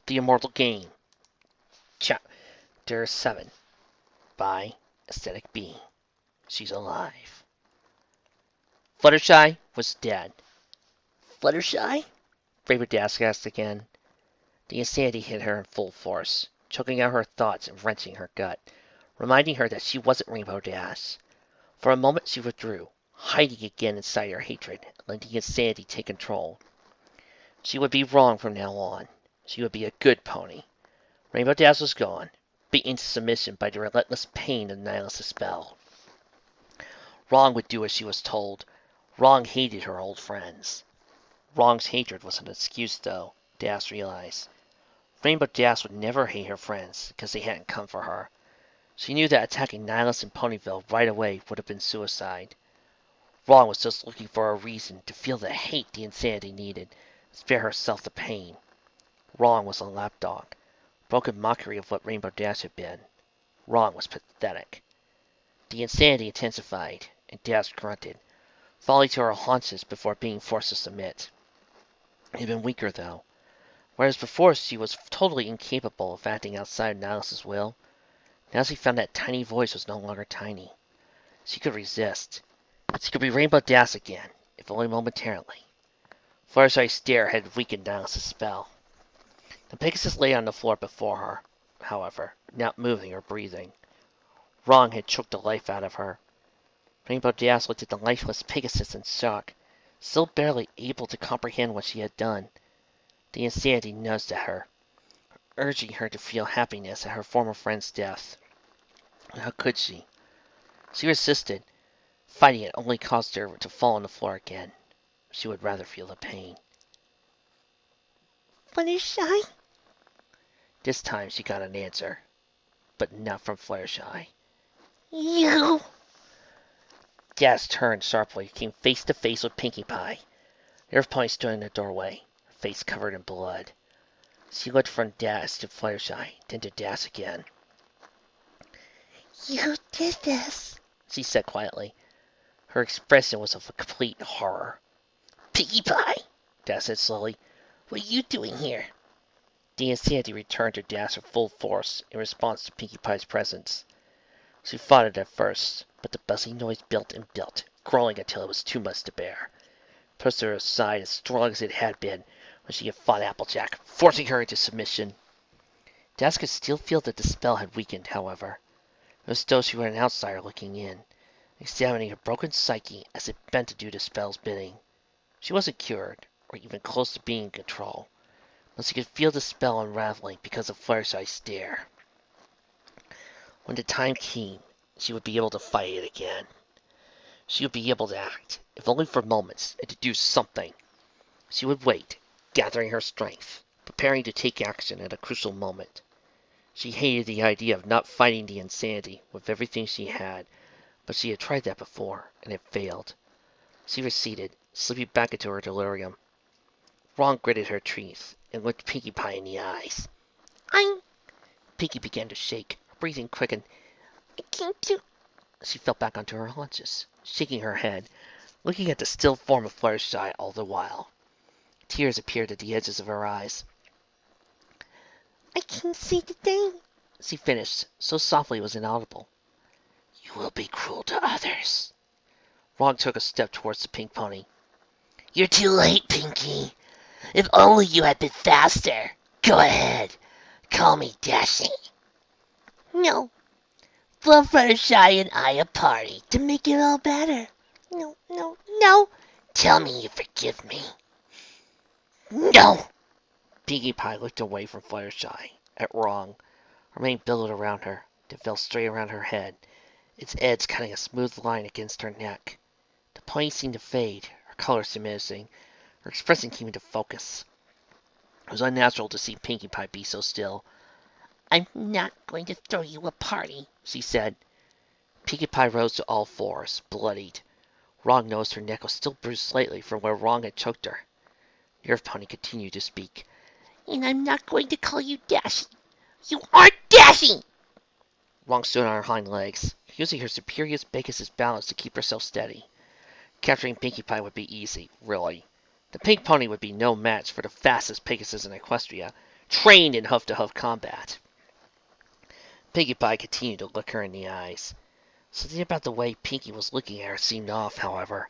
The Immortal Game, Chapter 7, by Aesthetic Being. She's alive. Fluttershy was dead. Fluttershy? Rainbow Dash asked again. The insanity hit her in full force, choking out her thoughts and wrenching her gut, reminding her that she wasn't Rainbow Dash. For a moment she withdrew, hiding again inside her hatred, letting the insanity take control. She would be wrong from now on. She would be a good pony. Rainbow Dash was gone, beaten to submission by the relentless pain of Nihilus' spell. Wrong would do as she was told. Wrong hated her old friends. Wrong's hatred was an excuse, though, Dash realized. Rainbow Dash would never hate her friends because they hadn't come for her. She knew that attacking Nihilus and Ponyville right away would have been suicide. Wrong was just looking for a reason to feel the hate the insanity needed, spare herself the pain. Wrong was a lapdog, broken mockery of what Rainbow Dash had been. Wrong was pathetic. The insanity intensified, and Dash grunted, falling to her haunches before being forced to submit. It had been weaker, though. Whereas before she was totally incapable of acting outside Nihilus' will, now she found that tiny voice was no longer tiny. She could resist. She could be Rainbow Dash again, if only momentarily. Fluttershy's stare had weakened Nihilus' spell. The Pegasus lay on the floor before her, however, not moving or breathing. Wrong had choked the life out of her. Rainbow Dash looked at the lifeless Pegasus in shock, still barely able to comprehend what she had done. The insanity nudged at her, urging her to feel happiness at her former friend's death. How could she? She resisted. Fighting it only caused her to fall on the floor again. She would rather feel the pain. Fluttershy? This time she got an answer, but not from Fluttershy. You! Dash turned sharply, came face to face with Pinkie Pie. Nerve Pony stood in the doorway, her face covered in blood. She looked from Dash to Fluttershy, then to Dash again. You did this, she said quietly. Her expression was of complete horror. Pinkie Pie, Dash said slowly. What are you doing here? The insanity returned to Dash with full force in response to Pinkie Pie's presence. She fought it at first, but the buzzing noise built and built, growing until it was too much to bear. Pushed her aside as strong as it had been when she had fought Applejack, forcing her into submission. Dash could still feel that the spell had weakened, however. It was as though she were an outsider looking in, examining her broken psyche as it bent to do the spell's bidding. She wasn't cured, or even close to being in control, but she could feel the spell unraveling because of Fluttershy's stare. When the time came, she would be able to fight it again. She would be able to act, if only for moments, and to do something. She would wait, gathering her strength, preparing to take action at a crucial moment. She hated the idea of not fighting the insanity with everything she had, but she had tried that before, and it failed. She receded, slipping back into her delirium. Wrong gritted her teeth, and looked Pinkie Pie in the eyes. Pinkie began to shake, her breathing quickened. I can't do... She fell back onto her haunches, shaking her head, looking at the still form of Fluttershy all the while. Tears appeared at the edges of her eyes. I can't see the thing, she finished, so softly it was inaudible. You will be cruel to others. Wrong took a step towards the pink pony. You're too late, Pinkie. If only you had been faster. Go ahead. Call me Dashing. No. We'll Fluttershy and I a party to make it all better. No. Tell me you forgive me. No. Pinkie Pie looked away from Fluttershy, at Wrong. Her mane billowed around her, then fell straight around her head, its edge cutting a smooth line against her neck. The pony seemed to fade, her color diminishing. Her expression came into focus. It was unnatural to see Pinkie Pie be so still. I'm not going to throw you a party, she said. Pinkie Pie rose to all fours, bloodied. Wrong noticed her neck was still bruised slightly from where Wrong had choked her. Nerve Pony continued to speak. And I'm not going to call you Dashing. You aren't Dashing! Wrong stood on her hind legs, using her superior Pegasus balance to keep herself steady. Capturing Pinkie Pie would be easy, really. The pink pony would be no match for the fastest Pegasus in Equestria, trained in hoof-to-hoof combat. Pinkie Pie continued to look her in the eyes. Something about the way Pinkie was looking at her seemed off, however.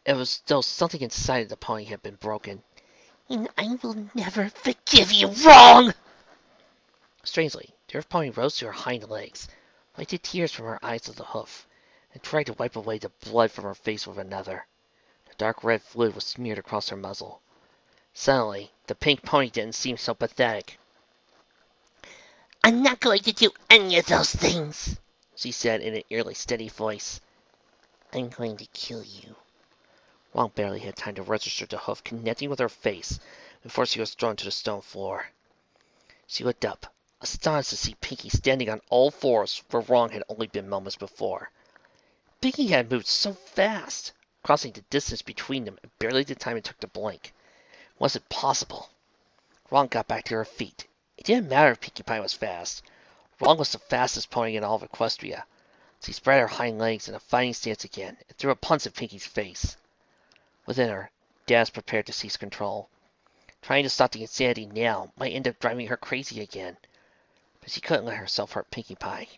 It was as though something inside of the pony had been broken. "And I will never forgive you, Wrong!" Strangely, the Earth Pony rose to her hind legs, wiped the tears from her eyes with a hoof, and tried to wipe away the blood from her face with another. The dark red fluid was smeared across her muzzle. Suddenly, the pink pony didn't seem so pathetic. "I'm not going to do any of those things," she said in an eerily steady voice. "I'm going to kill you." Wrong barely had time to register the hoof connecting with her face before she was thrown to the stone floor. She looked up, astonished to see Pinkie standing on all fours where Wrong had only been moments before. Pinkie had moved so fast, crossing the distance between them in barely the time it took to blink. Was it possible? Wrong got back to her feet. It didn't matter if Pinkie Pie was fast. Wrong was the fastest pony in all of Equestria. She spread her hind legs in a fighting stance again and threw a punch at Pinkie's face. Within her, Daz prepared to seize control. Trying to stop the insanity now might end up driving her crazy again. But she couldn't let herself hurt Pinkie Pie.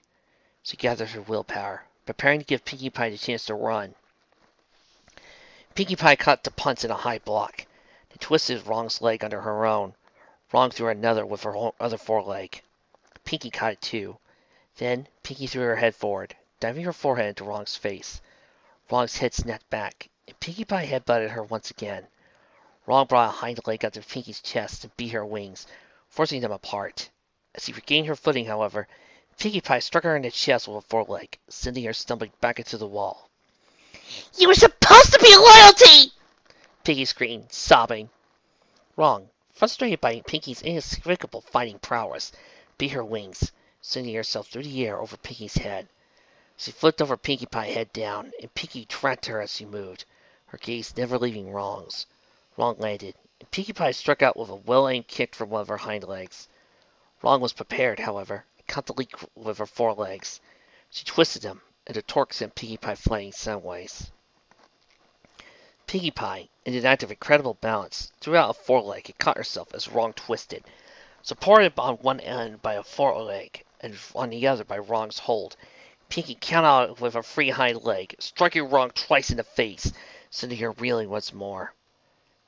She gathered her willpower, preparing to give Pinkie Pie the chance to run. Pinkie Pie caught the punch in a high block, and twisted Wrong's leg under her own. Wrong threw another with her other foreleg. Pinkie caught it too. Then Pinkie threw her head forward, diving her forehead into Wrong's face. Wrong's head snapped back, and Pinkie Pie headbutted her once again. Wrong brought a hind leg up to Pinkie's chest and beat her wings, forcing them apart. As she regained her footing, however, Pinkie Pie struck her in the chest with a foreleg, sending her stumbling back into the wall. "You were supposed to be loyalty!" Pinkie screamed, sobbing. Wrong, frustrated by Pinkie's inexplicable fighting prowess, beat her wings, sending herself through the air over Pinkie's head. She flipped over Pinkie Pie head down, and Pinkie tracked her as she moved, her gaze never leaving Wrong's. Wrong landed, and Pinkie Pie struck out with a well-aimed kick from one of her hind legs. Wrong was prepared, however, and caught the leap with her forelegs. She twisted them, and the torque sent Pinkie Pie flying sideways. Pinkie Pie, in an act of incredible balance, threw out a foreleg and caught herself as Wrong twisted. Supported on one end by a foreleg, and on the other by Wrong's hold, Pinkie counted out with a free hind leg, striking Wrong twice in the face, sending her reeling once more.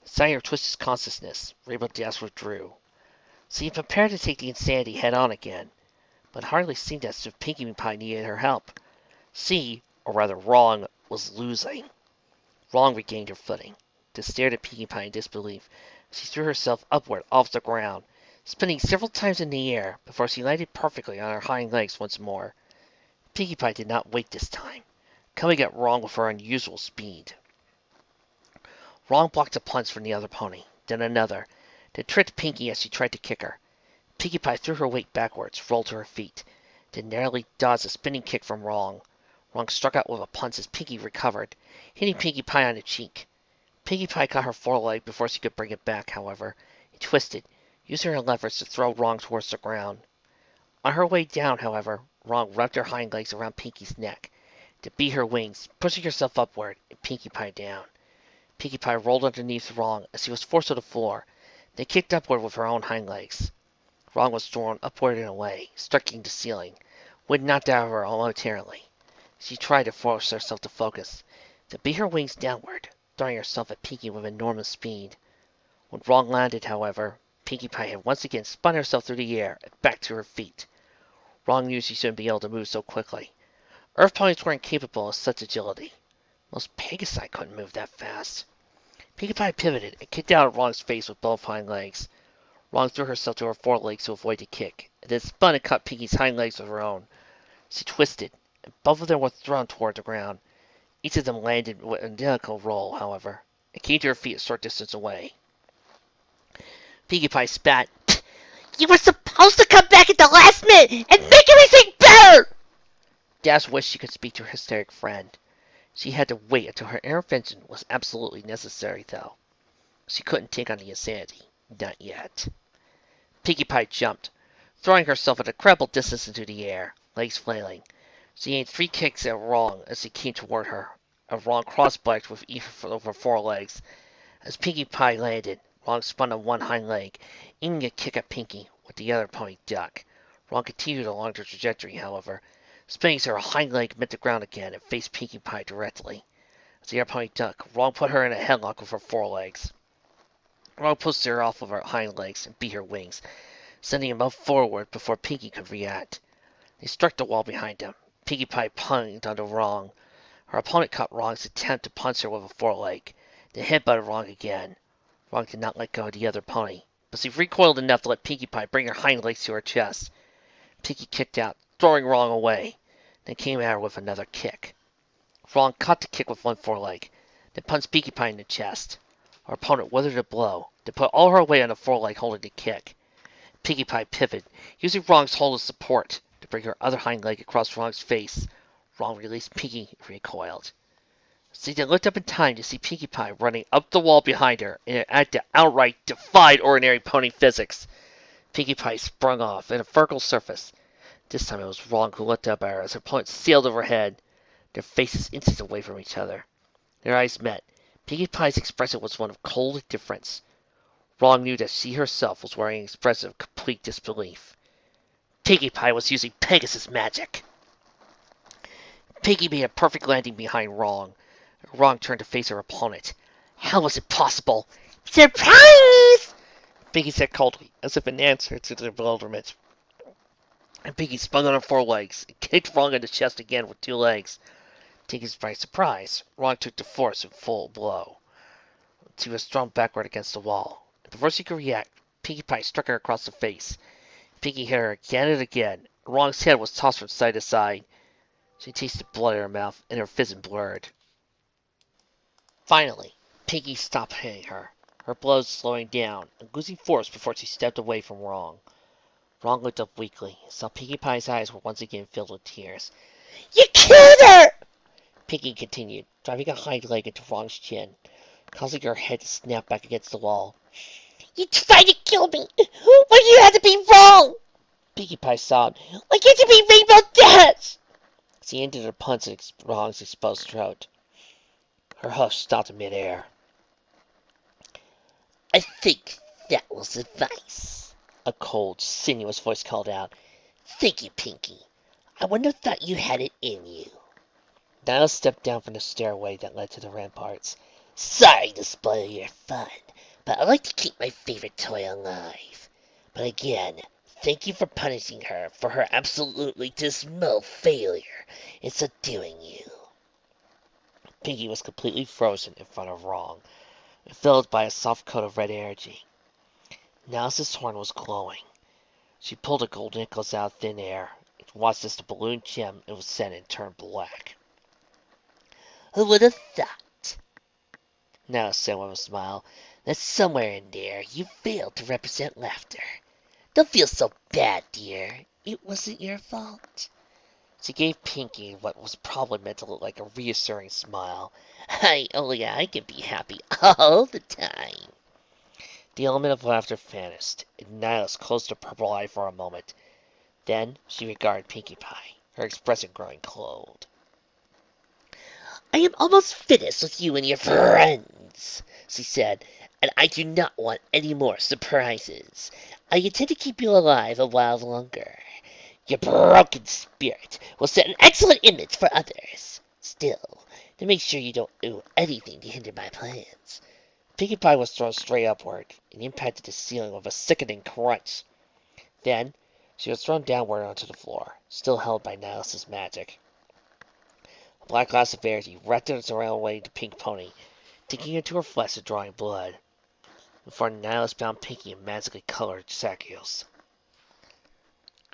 Seeing her twist his consciousness, Rainbow Dash withdrew. She had prepared to take the insanity head-on again, but hardly seemed as if Pinkie Pie needed her help. She, or rather Wrong, was losing. Wrong regained her footing, then stared at Pinkie Pie in disbelief as she threw herself upward off the ground, spinning several times in the air before she landed perfectly on her hind legs once more. Pinkie Pie did not wait this time, coming at Wrong with her unusual speed. Wrong blocked a punch from the other pony, then another, then tripped Pinkie as she tried to kick her. Pinkie Pie threw her weight backwards, rolled to her feet, then narrowly dodged a spinning kick from Wrong. Wrong struck out with a punch as Pinkie recovered, hitting Pinkie Pie on the cheek. Pinkie Pie caught her foreleg before she could bring it back, however, and twisted, using her leverage to throw Wrong towards the ground. On her way down, however, Wrong wrapped her hind legs around Pinkie's neck, to beat her wings, pushing herself upward and Pinkie Pie down. Pinkie Pie rolled underneath Wrong as she was forced to the floor, then kicked upward with her own hind legs. Wrong was thrown upward and away, striking the ceiling, wind knocked out of her momentarily. She tried to force herself to focus, to beat her wings downward, throwing herself at Pinkie with enormous speed. When Wrong landed, however, Pinkie Pie had once again spun herself through the air and back to her feet. Wrong knew she shouldn't be able to move so quickly. Earth ponies weren't capable of such agility. Most Pegasi couldn't move that fast. Pinkie Pie pivoted and kicked out at Wrong's face with both hind legs. Wrong threw herself to her forelegs to avoid the kick, and then spun and caught Pinkie's hind legs with her own. She twisted, and both of them were thrown toward the ground. Each of them landed with an identical roll, however, and came to her feet a short distance away. Pinkie Pie spat. "You were supposed to come back at the last minute and make everything better!" Dash wished she could speak to her hysteric friend. She had to wait until her intervention was absolutely necessary, though. She couldn't take on the insanity. Not yet. Pinkie Pie jumped, throwing herself at a incredible distance into the air, legs flailing. She aimed 3 kicks at Wrong as he came toward her, and Wrong cross-blocked with each of her forelegs. As Pinkie Pie landed, Wrong spun on one hind leg, aiming a kick at Pinkie with the other pony duck. Wrong continued along the trajectory, however, spinning so her hind leg met the ground again and faced Pinkie Pie directly. As the other pony duck, Wrong put her in a headlock with her forelegs. Wrong pushed her off of her hind legs and beat her wings, sending him up forward before Pinkie could react. They struck the wall behind them. Pinkie Pie plunged onto Wrong. Her opponent caught Wrong's attempt to punch her with a foreleg, then headbutted Wrong again. Wrong did not let go of the other pony, but she recoiled enough to let Pinkie Pie bring her hind legs to her chest. Pinkie kicked out, throwing Wrong away, then came at her with another kick. Wrong caught the kick with one foreleg, then punched Pinkie Pie in the chest. Her opponent weathered a blow, then put all her weight on the foreleg holding the kick. Pinkie Pie pivoted, using Wrong's hold as support to bring her other hind leg across Wrong's face. Wrong released Pinkie and recoiled. She then looked up in time to see Pinkie Pie running up the wall behind her in an act that outright defied ordinary pony physics. Pinkie Pie sprung off at a vertical surface. This time it was Wrong who looked up at her as her opponent sailed overhead, their faces inches away from each other. Their eyes met. Pinkie Pie's expression was one of cold indifference. Wrong knew that she herself was wearing an expression of complete disbelief. Pinkie Pie was using Pegasus magic. Pinkie made a perfect landing behind Wrong. Wrong turned to face her opponent. How was it possible? Surprise! Pinkie said coldly, as if in answer to their bewilderment. And Pinkie spun on her forelegs and kicked Wrong in the chest again with two legs. Taken by surprise, Wrong took the force in full blow. She was thrown backward against the wall. Before she could react, Pinkie Pie struck her across the face. Pinkie hit her again and again. Wrong's head was tossed from side to side. She tasted blood in her mouth, and her vision blurred. Finally, Pinkie stopped hitting her, her blows slowing down and losing force before she stepped away from Wrong. Wrong looked up weakly, and saw Pinkie Pie's eyes were once again filled with tears. You killed her! Pinkie continued, driving a hind leg into Wrong's chin, causing her head to snap back against the wall. You tried to kill me! Why you had to be wrong? Pinkie Pie sobbed. Why can't you be Rainbow Dash? She ended her punch in Wrong's exposed throat. Her hush stopped in midair. I think that was advice, a cold, sinuous voice called out. Thank you, Pinkie. I wouldn't have thought you had it in you. Nihilus stepped down from the stairway that led to the ramparts. Sorry to spoil your fun, but I like to keep my favorite toy alive. But again, thank you for punishing her for her absolutely dismal failure in subduing you. Pinkie was completely frozen in front of Wrong, filled by a soft coat of red energy. Nihilus's horn was glowing. She pulled a gold necklace out of thin air and watched as the balloon gem it was set in turned black. Who would have thought, Nihilus said with a smile, that somewhere in there you failed to represent laughter? Don't feel so bad, dear. It wasn't your fault. She gave Pinkie what was probably meant to look like a reassuring smile. I can be happy all the time. The element of laughter vanished, and Nihilus closed her purple eye for a moment. Then she regarded Pinkie Pie, her expression growing cold. I am almost finished with you and your friends, she said, and I do not want any more surprises. I intend to keep you alive a while longer. Your broken spirit will set an excellent image for others. Still, to make sure you don't do anything to hinder my plans. Pinkie Pie was thrown straight upward and impacted the ceiling with a sickening crunch. Then, she was thrown downward onto the floor, still held by Nihilus's magic. A black glass of energy wrapped its around way to Pink Pony, digging into her flesh and drawing blood, before Nihilus bound Pinkie in magically colored shackles.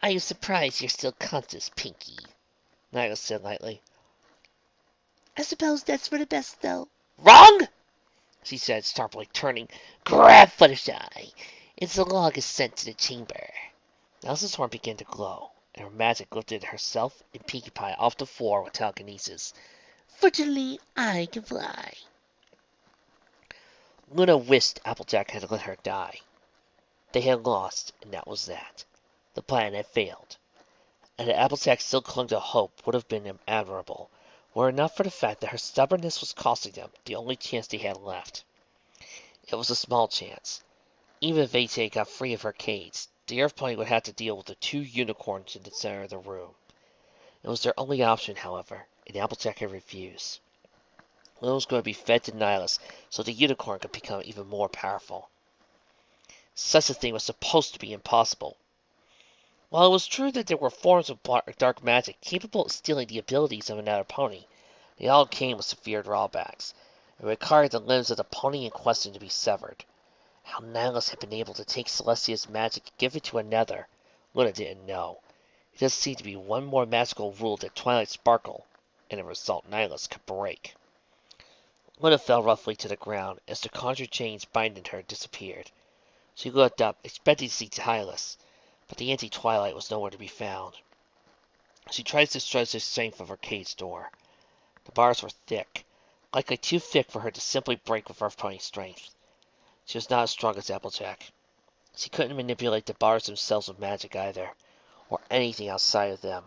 I am surprised you're still conscious, Pinkie, Nihilus said lightly. I suppose that's for the best, though. Wrong! She said, sharply turning. Grab Fluttershy! Its log is sent to the chamber. Nihilus's horn began to glow, and her magic lifted herself and Pinkie Pie off the floor with telekinesis. Fortunately, I can fly. Luna wished Applejack had let her die. They had lost, and that was that. The plan had failed, and that Applejack still clung to hope would have been admirable, were it not for the fact that her stubbornness was costing them the only chance they had left. It was a small chance. Even if Vete got free of her cage, the Earth Pony would have to deal with the 2 unicorns in the center of the room. It was their only option, however, and Applejack had refused. Luna was going to be fed to Nihilus, so the unicorn could become even more powerful. Such a thing was supposed to be impossible. While it was true that there were forms of dark magic capable of stealing the abilities of another pony, they all came with severe drawbacks. It required the limbs of the pony in question to be severed. How Nihilus had been able to take Celestia's magic and give it to another, Luna didn't know. It just seemed to be one more magical rule that Twilight Sparkle, and a result Nihilus, could break. Luna fell roughly to the ground as the conjured chains binding her disappeared. She looked up, expecting to see Nihilus, but the anti-Twilight was nowhere to be found. She tried to stretch the strength of her cage door. The bars were thick, likely too thick for her to simply break with Earth Pony strength. She was not as strong as Applejack. She couldn't manipulate the bars themselves with magic either, or anything outside of them.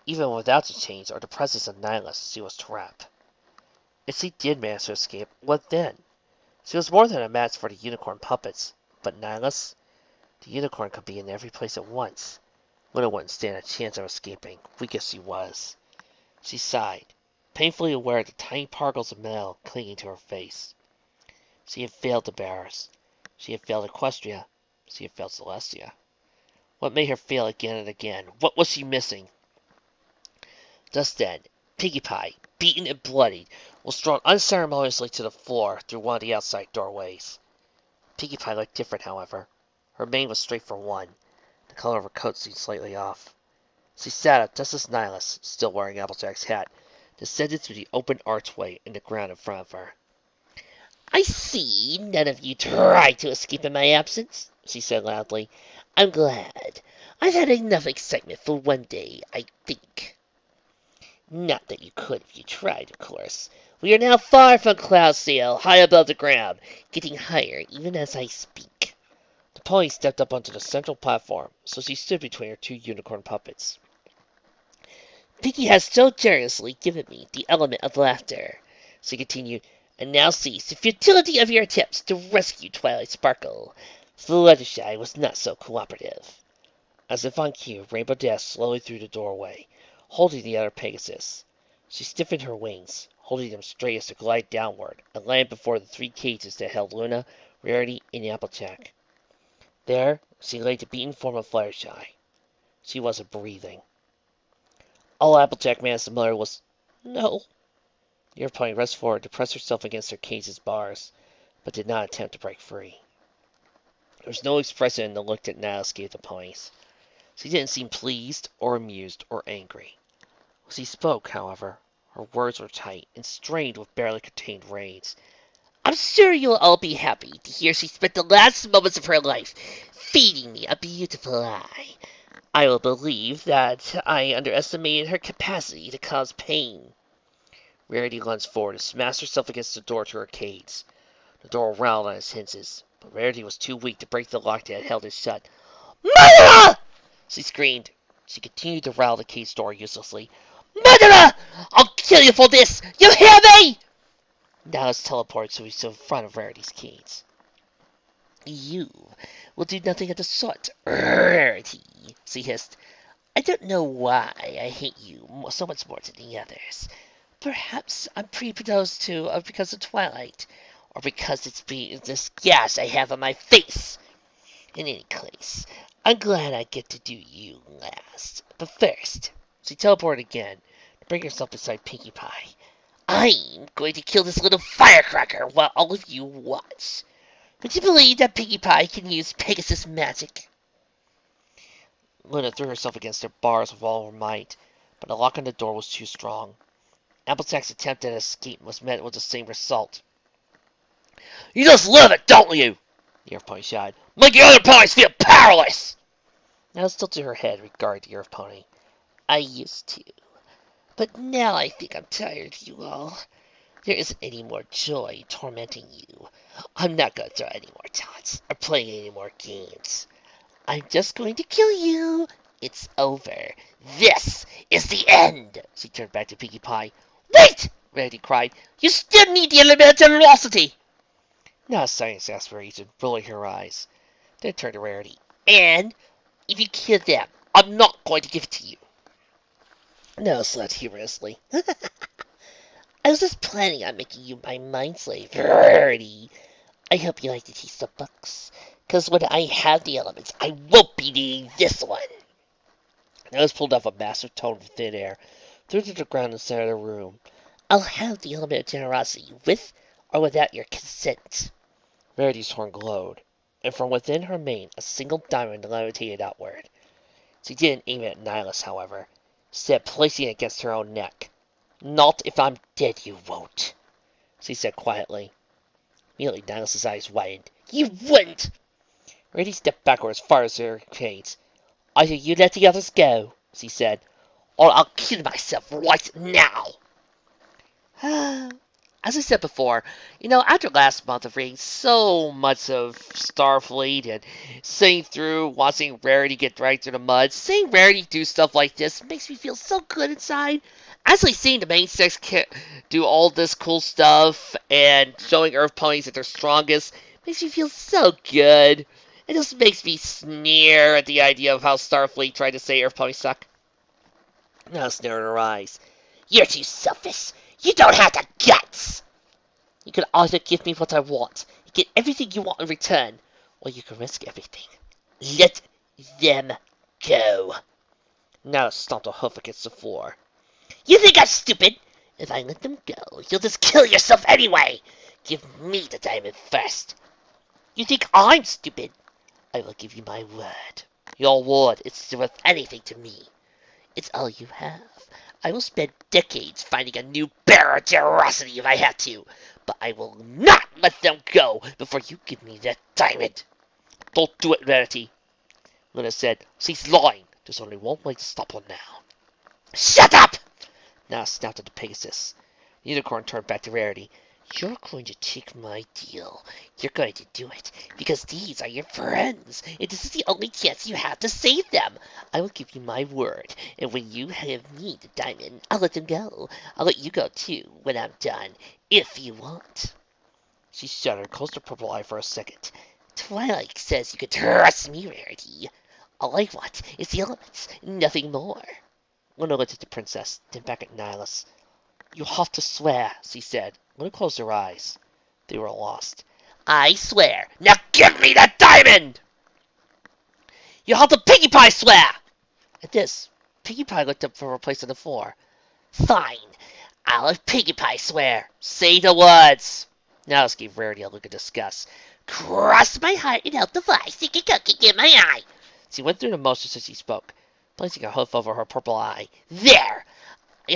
Even without the chains or the presence of Nihilus, she was trapped. If she did manage to escape, what then? She was more than a match for the unicorn puppets, but Nihilus? The unicorn could be in every place at once. Luna wouldn't stand a chance of escaping, weak as she was. She sighed, painfully aware of the tiny particles of metal clinging to her face. She had failed the bearers. She had failed Equestria. She had failed Celestia. What made her fail again and again? What was she missing? Just then, Pinkie Pie, beaten and bloodied, was thrown unceremoniously to the floor through one of the outside doorways. Pinkie Pie looked different, however. Her mane was straight for one. The color of her coat seemed slightly off. She sat up just as Nihilus, still wearing Applejack's hat, descended through the open archway in the ground in front of her. "I see none of you tried to escape in my absence," she said loudly. "I'm glad. I've had enough excitement for one day, I think." "Not that you could if you tried, of course. We are now far from Cloudsdale, high above the ground, getting higher even as I speak." The pony stepped up onto the central platform, so she stood between her 2 unicorn puppets. "Pinkie has so generously given me the element of laughter," she continued, "and now sees the futility of your attempts to rescue Twilight Sparkle. Fluttershy was not so cooperative." As if on cue, Rainbow dashed slowly through the doorway, holding the other Pegasus. She stiffened her wings, holding them straight as to glide downward, and landed before the 3 cages that held Luna, Rarity, and Applejack. There, she laid the beaten form of Fluttershy. She wasn't breathing. All Applejack managed to mutter was, "No." The Earth Pony rushed forward to press herself against her cage's bars, but did not attempt to break free. There was no expression in the look that Nihilus gave the ponies. She didn't seem pleased, or amused, or angry. When she spoke, however, her words were tight and strained with barely contained rage. "I'm sure you'll all be happy to hear she spent the last moments of her life feeding me a beautiful eye. I will believe that I underestimated her capacity to cause pain." Rarity lunged forward and smashed herself against the door to her cage. The door rattled on its hinges, but Rarity was too weak to break the lock that had held it shut. "Murderer!" she screamed. She continued to rattle the cage door uselessly. "Murderer! I'll kill you for this! You hear me?" Nihilus teleported so he stood in front of Rarity's cage. "You will do nothing of the sort, Rarity," she hissed. "I don't know why I hate you so much more than the others. Perhaps I'm predisposed to because of Twilight, or because it's this gash I have on my face. In any case, I'm glad I get to do you last. But first," she teleported again, to bring herself beside Pinkie Pie, "I'm going to kill this little firecracker while all of you watch. Would you believe that Pinkie Pie can use Pegasus magic?" Luna threw herself against their bars with all her might, but the lock on the door was too strong. Applejack's attempt at escape was met with the same result. "You just love it, don't you?" the Earth Pony shouted. "Make the other ponies feel powerless!" Nihilus tilted her head regarding the Earth Pony. "I used to, but now I think I'm tired of you all. There isn't any more joy tormenting you. I'm not going to throw any more taunts or play any more games. I'm just going to kill you. It's over. This is the end." She turned back to Pinkie Pie. "Wait!" Rarity cried. "You still need the element of generosity." Not a sign of exasperation, rolling her eyes. Then turned to Rarity. And if you kill them, I'm not going to give it to you. No, slapped humorously. I was just planning on making you my mind slave, Rarity. I hope you like the taste of books, because when I have the elements, I won't be needing this one. Nose pulled off a massive tome from thin air, threw it to the ground in the center of the room. I'll have the element of generosity, with or without your consent. Rarity's horn glowed, and from within her mane a single diamond levitated outward. She didn't aim it at Nihilus, however, instead placing it against her own neck. Not if I'm dead, you won't, she said quietly. Immediately, Nihilus' eyes widened. You wouldn't! Rarity stepped backward as far as her cage. Either you let the others go, she said, or I'll kill myself right now. As I said before, after last month of reading so much of Starfleet and sitting through watching Rarity get dragged through the mud, seeing Rarity do stuff like this makes me feel so good inside. Actually seeing the main sex do all this cool stuff and showing Earth ponies at their strongest makes me feel so good. It just makes me sneer at the idea of how Starfleet tried to say Earth ponies suck. Now sneer in her eyes. You're too selfish. You don't have the guts! You can either give me what I want, and get everything you want in return, or you can risk everything. Let them go. Now stomped a hoof against the floor. You think I'm stupid? If I let them go, you'll just kill yourself anyway. Give me the diamond first. You think I'm stupid? I will give you my word. Your word is worth anything to me. It's all you have. I will spend decades finding a new bearer of generosity if I have to, but I will not let them go before you give me that diamond. Don't do it, Rarity, Luna said. She's lying. There's only one way to stop her now. Shut up! Now snapped at the Pegasus. The unicorn turned back to Rarity. You're going to take my deal. You're going to do it, because these are your friends, and this is the only chance you have to save them. I will give you my word, and when you have me the diamond, I'll let them go. I'll let you go, too, when I'm done, if you want. She shuddered, closed her purple eye for a second. Twilight says you can trust me, Rarity. All I want is the elements, nothing more. Luna looked at the princess, then back at Nihilus. You have to swear, she said. Luna closed her eyes. They were lost. I swear. Now give me that diamond! You have to Pinkie Pie swear! At this, Pinkie Pie looked up from her place on the floor. Fine. I'll have Pinkie Pie swear. Say the words. Nihilus gave Rarity a look of disgust. Cross my heart and help the fly stick a cookie in my eye. She went through the motions as she spoke, placing a hoof over her purple eye. There!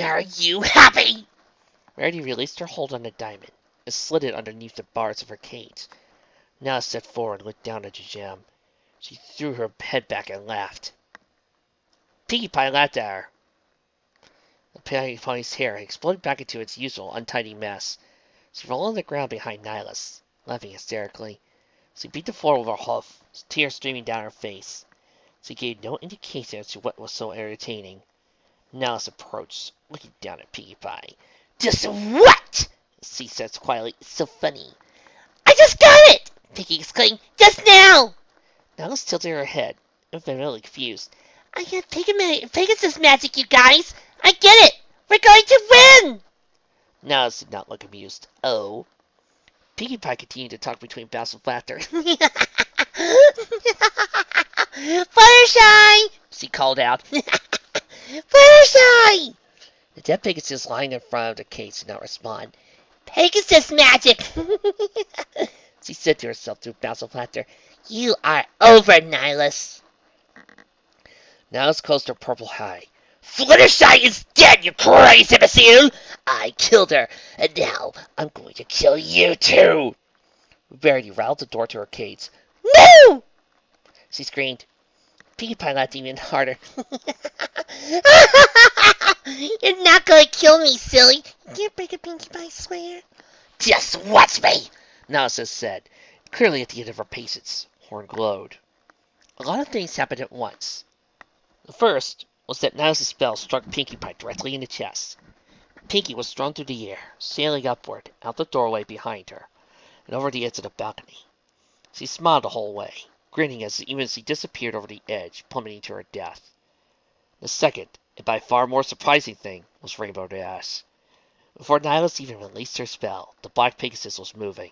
Are you happy? Rarity released her hold on the diamond and slid it underneath the bars of her cage. Now stepped forward and looked down at the gem. She threw her head back and laughed. Pinkie Pie laughed at her. The Pinkie Pie's hair exploded back into its usual untidy mess. She rolled on the ground behind Nihilus, laughing hysterically. She beat the floor with her hoof, tears streaming down her face. She gave no indication as to what was so entertaining. Nihilus approached, looking down at Pinkie Pie. Just what? She said quietly. It's so funny. I just got it! Pinkie exclaimed. Just now! Nihilus tilted her head, infinitely confused. I have Pegasus magic, you guys! I get it! We're going to win! Nihilus did not look amused. Oh. Pinkie Pie continued to talk between bouts of laughter. Fluttershy! She called out. Fluttershy! The dead Pegasus lying in front of the cage did not respond. Pegasus magic! She said to herself through bouts of laughter. You are over, Nihilus. Nihilus closed her purple eye. Fluttershy is dead, you crazy imbecile! I killed her, and now I'm going to kill you too! Rarity rattled the door to her cage. No! She screamed. Pinkie Pie laughed even harder. You're not going to kill me, silly. You can't break a Pinkie Pie swear. Just watch me, Nihilus said, clearly at the end of her patience. Horn glowed. A lot of things happened at once. The first was that Nihilus' spell struck Pinkie Pie directly in the chest. Pinkie was thrown through the air, sailing upward, out the doorway behind her. and over the edge of the balcony. She smiled the whole way, grinning even as she disappeared over the edge, plummeting to her death. The second, and by far more surprising thing, was Rainbow Dash. Before Nihilus even released her spell, the Black Pegasus was moving.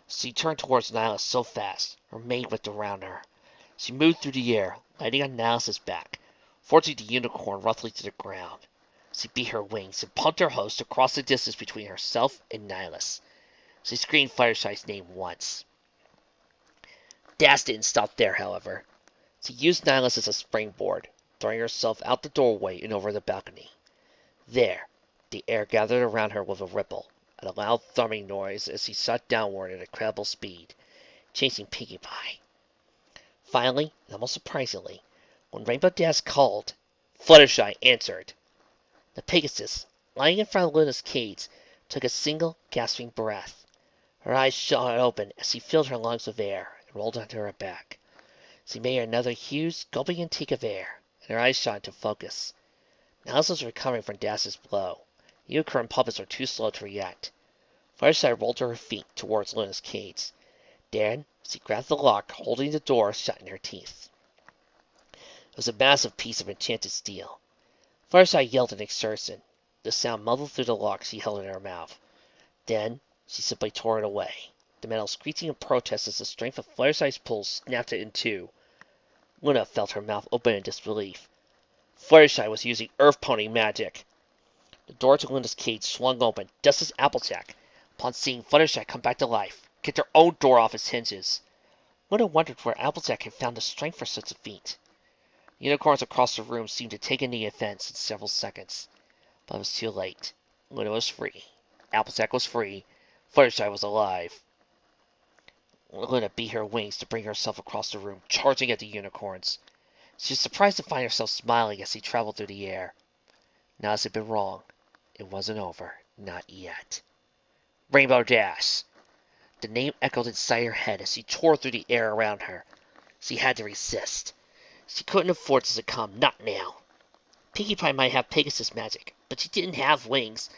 She turned towards Nihilus so fast, her mane whipped around her. She moved through the air, landing on Nihilus's back, forcing the unicorn roughly to the ground. She beat her wings and pumped her host across the distance between herself and Nihilus. She screamed Fluttershy's name once. Dash didn't stop there, however. She used Nihilus as a springboard, throwing herself out the doorway and over the balcony. There, the air gathered around her with a ripple, and a loud thrumming noise as she shot downward at incredible speed, chasing Pinkie Pie. Finally, and almost surprisingly, when Rainbow Dash called, Fluttershy answered. The Pegasus, lying in front of Luna's cage, took a single, gasping breath. Her eyes shot open as she filled her lungs with air and rolled onto her back. She made another huge, gulping intake of air, and her eyes shot into focus. Nihilus was recovering from Dash's blow. The unicorn puppets were too slow to react. Fluttershy rolled to her feet towards Luna's cage. Then, she grabbed the lock, holding the door shut in her teeth. It was a massive piece of enchanted steel. Fluttershy yelled in exertion. The sound muffled through the lock she held in her mouth. Then, she simply tore it away, the metal screeching in protest as the strength of Fluttershy's pull snapped it in two. Luna felt her mouth open in disbelief. Fluttershy was using Earth Pony magic. The door to Luna's cage swung open just as Applejack, upon seeing Fluttershy come back to life, kicked her own door off its hinges. Luna wondered where Applejack had found the strength for such a feat. The unicorns across the room seemed to take in the offense in several seconds. But it was too late. Luna was free. Applejack was free. Fluttershy was alive. Luna beat her wings to bring herself across the room, charging at the unicorns. She was surprised to find herself smiling as she traveled through the air. Nihilus had been wrong. It wasn't over. Not yet. Rainbow Dash! The name echoed inside her head as she tore through the air around her. She had to resist. She couldn't afford to succumb, not now. Pinkie Pie might have Pegasus magic, but she didn't have wings.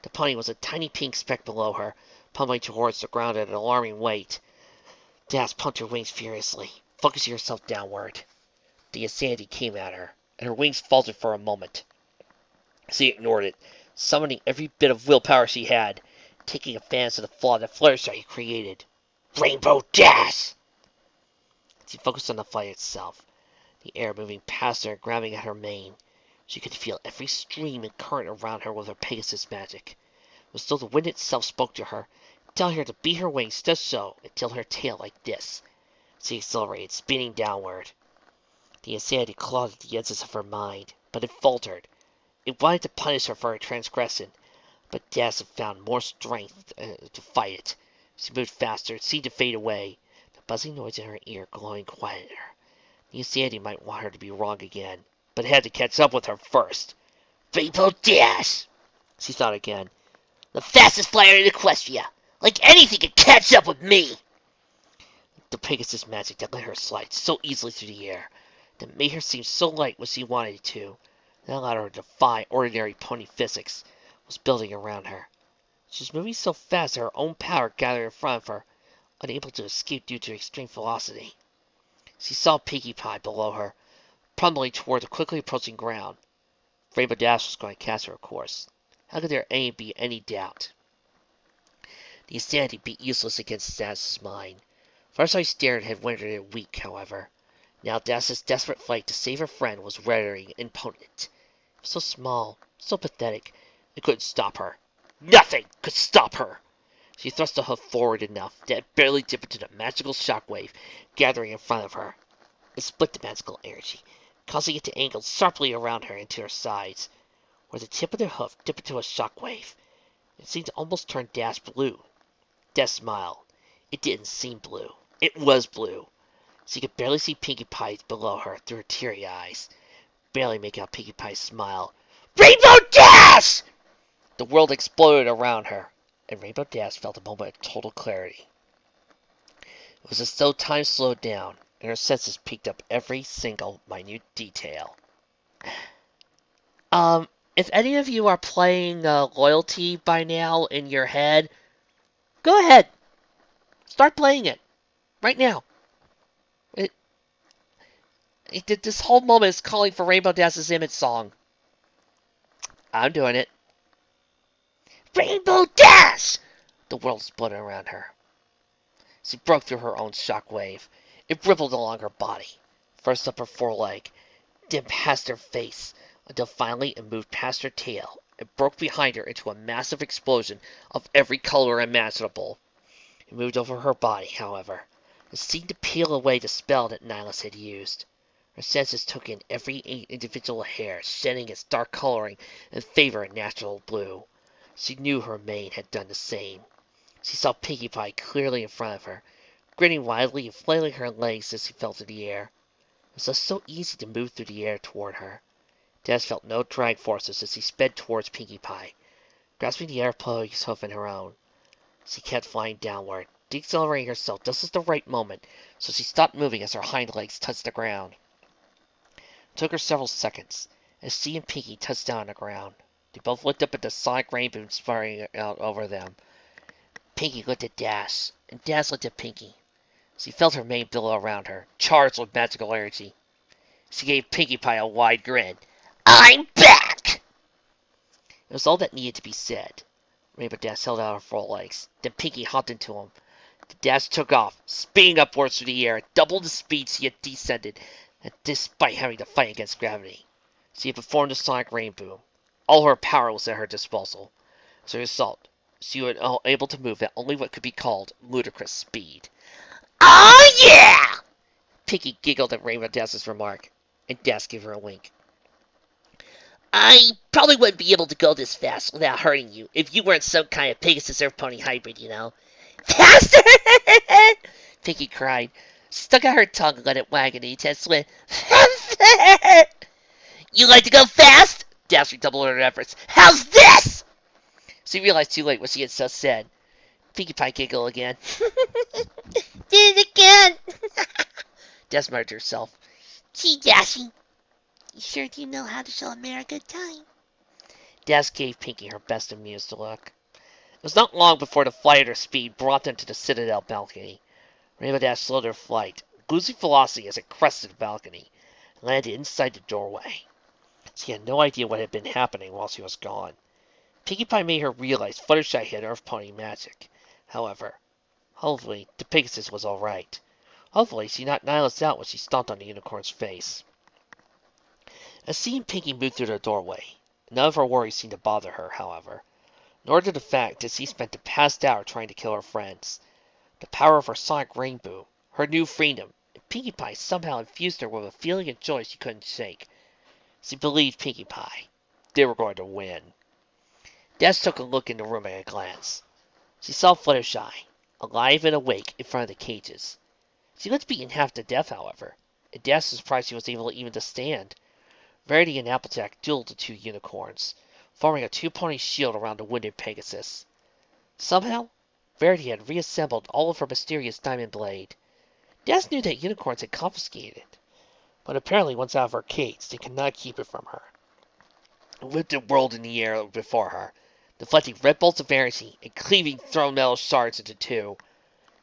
The pony was a tiny pink speck below her, pummeling towards the ground at an alarming rate. Dash pumped her wings furiously, focusing herself downward. The insanity came at her, and her wings faltered for a moment. She ignored it, summoning every bit of willpower she had, taking advantage of the flaw that Fluttershy had created. Rainbow Dash! She focused on the flight itself, the air moving past her and grabbing at her mane. She could feel every stream and current around her with her Pegasus magic. It was though the wind itself spoke to her, telling her to beat her wings just so, and tilt her tail like this. She accelerated, spinning downward. The insanity clawed at the edges of her mind, but it faltered. It wanted to punish her for her transgression, but Dash had found more strength to fight it. She moved faster, it seemed to fade away, the buzzing noise in her ear glowing quieter. The insanity might want her to be wrong again, but it had to catch up with her first. Rainbow Dash! She thought again. The fastest flyer in Equestria! Like anything could catch up with me! The Pegasus magic that let her slide so easily through the air, that made her seem so light when she wanted to, that allowed her to defy ordinary pony physics, was building around her. She was moving so fast that her own power gathered in front of her, unable to escape due to extreme velocity. She saw Pinkie Pie below her, plummeting toward the quickly approaching ground. Rainbow Dash was going to catch her, of course. How could there be any doubt? The insanity beat useless against Dash's mind. Fluttershy stared and had rendered it weak, however. Now Dash's desperate fight to save her friend was rendering impotent. It was so small, so pathetic, it couldn't stop her. Nothing could stop her! She thrust the hoof forward enough that it barely dipped into the magical shockwave gathering in front of her. It split the magical energy, causing it to angle sharply around her into her sides, where the tip of the hoof dipped into a shockwave. It seemed to almost turn Dash blue. Dash smiled. It didn't seem blue. It was blue. She could barely see Pinkie Pie below her through her teary eyes, barely make out Pinkie Pie's smile. Rainbow Dash! The world exploded around her, and Rainbow Dash felt a moment of total clarity. It was as though time slowed down, and her senses picked up every single minute detail. If any of you are playing Loyalty by now in your head, go ahead. Start playing it. Right now. This whole moment is calling for Rainbow Dash's image song. I'm doing it. Rainbow Dash! The world split around her. She broke through her own shockwave. It rippled along her body, first up her foreleg, then past her face, until finally it moved past her tail. It broke behind her into a massive explosion of every color imaginable. It moved over her body, however. It seemed to peel away the spell that Nihilus had used. Her senses took in every individual hair, shedding its dark coloring in favor of natural blue. She knew her mane had done the same. She saw Pinkie Pie clearly in front of her, grinning widely and flailing her legs as she fell through the air. It was so easy to move through the air toward her. Des felt no drag forces as he sped towards Pinkie Pie, grasping the air pony's hoof in her own. She kept flying downward, decelerating herself just at the right moment, so she stopped moving as her hind legs touched the ground. It took her several seconds, as she and Pinkie touched down on the ground. They both looked up at the sonic rainbow spreading out over them. Pinkie looked at Dash, and Dash looked at Pinkie. She felt her mane billow around her, charged with magical energy. She gave Pinkie Pie a wide grin. I'm back! It was all that needed to be said. Rainbow Dash held out her forelegs. Then Pinkie hopped into him. The Dash took off, speeding upwards through the air at double the speed she had descended, despite having to fight against gravity. She had performed the sonic rainbow. All her power was at her disposal. As a result, she was able to move at only what could be called ludicrous speed. Oh yeah! Pinkie giggled at Rainbow Dash's remark, and Dash gave her a wink. I probably wouldn't be able to go this fast without hurting you if you weren't some kind of Pegasus Earth Pony hybrid, you know. Faster! Pinkie cried. She stuck out her tongue and let it wag in the intense wind. Faster! You like to go fast? Dash redoubled her efforts. How's this? She realized too late what she had just said. Pinkie Pie giggled again. Did it again! Dash muttered to herself. Gee, Dashy, you sure do know how to show a mare a good time. Dash gave Pinkie her best amused look. It was not long before the flight at her speed brought them to the Citadel balcony. Rainbow Dash slowed her flight, losing velocity as it crested the balcony, and landed inside the doorway. She had no idea what had been happening while she was gone. Pinkie Pie made her realize Fluttershy had Earth Pony magic. However, hopefully, the Pegasus was alright. Hopefully, she knocked Nihilus out when she stomped on the unicorn's face. As seeing Pinkie move through the doorway, none of her worries seemed to bother her, however, nor did the fact that she spent the past hour trying to kill her friends. The power of her sonic rainbow, her new freedom, and Pinkie Pie somehow infused her with a feeling of joy she couldn't shake. She believed Pinkie Pie. They were going to win. Dash took a look in the room at a glance. She saw Fluttershy, alive and awake in front of the cages. She looked beaten half to death, however, and Dash was surprised she was able even to stand. Verity and Applejack dueled the two unicorns, forming a two-pony shield around the wounded Pegasus. Somehow, Verity had reassembled all of her mysterious diamond blade. Dash knew that unicorns had confiscated it, but apparently once out of her cage, they could not keep it from her. It whipped and whirled in the air before her, deflecting red bolts of energy and cleaving thrown metal shards into two.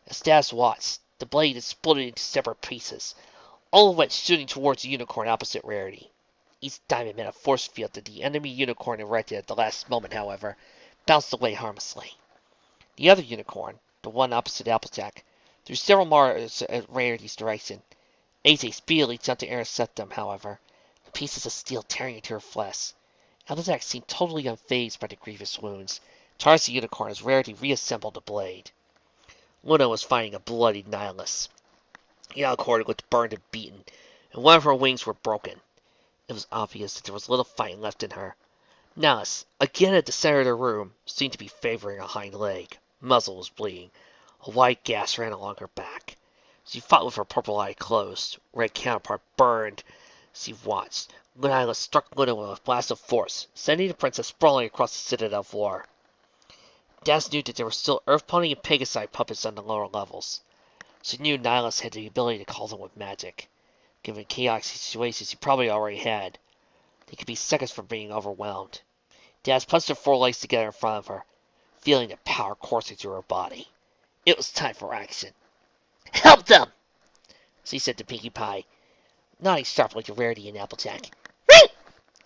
As Dash watched, the blade exploded into separate pieces, all of which shooting towards the unicorn opposite Rarity. Each diamond met a force field that the enemy unicorn erected at the last moment, however, bounced away harmlessly. The other unicorn, the one opposite Applejack, threw several more at Rarity's direction. AJ speedily jumped to intercept them, however, the pieces of steel tearing into her flesh. Applejack seemed totally unfazed by the grievous wounds, charged the unicorn as Rarity reassembled the blade. Luna was fighting a bloody Nihilus. The unicorn looked burned and beaten, and one of her wings were broken. It was obvious that there was little fight left in her. Nihilus, again at the center of the room, seemed to be favoring a hind leg. Muzzle was bleeding. A wide gash ran along her back. She fought with her purple eye closed. Red counterpart burned. She watched. Nihilus struck Luna with a blast of force, sending the princess sprawling across the Citadel floor. Dash knew that there were still Earth Pony and Pegasi puppets on the lower levels. She knew Nihilus had the ability to call them with magic. Given chaotic situations he probably already had, they could be seconds from being overwhelmed. Dash punched her forelegs together in front of her, feeling the power coursing through her body. It was time for action. Help them! She said to Pinkie Pie, nodding sharply to Rarity and Applejack.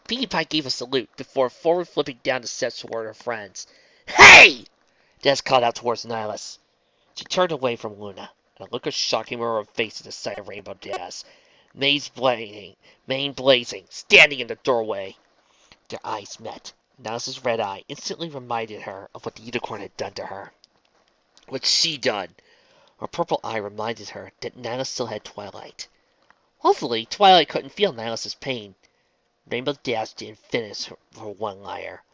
Pinkie Pie gave a salute before forward flipping down the steps toward her friends. Hey! Des called out towards Nihilus. She turned away from Luna, and a look of shock came over her face at the sight of Rainbow Dash, mane blazing, standing in the doorway. Their eyes met. Nihilus's red eye instantly reminded her of what the unicorn had done to her. What she done? Her purple eye reminded her that Nihilus still had Twilight. Hopefully, Twilight couldn't feel Nihilus's pain. Rainbow Dash didn't finish her one-liner.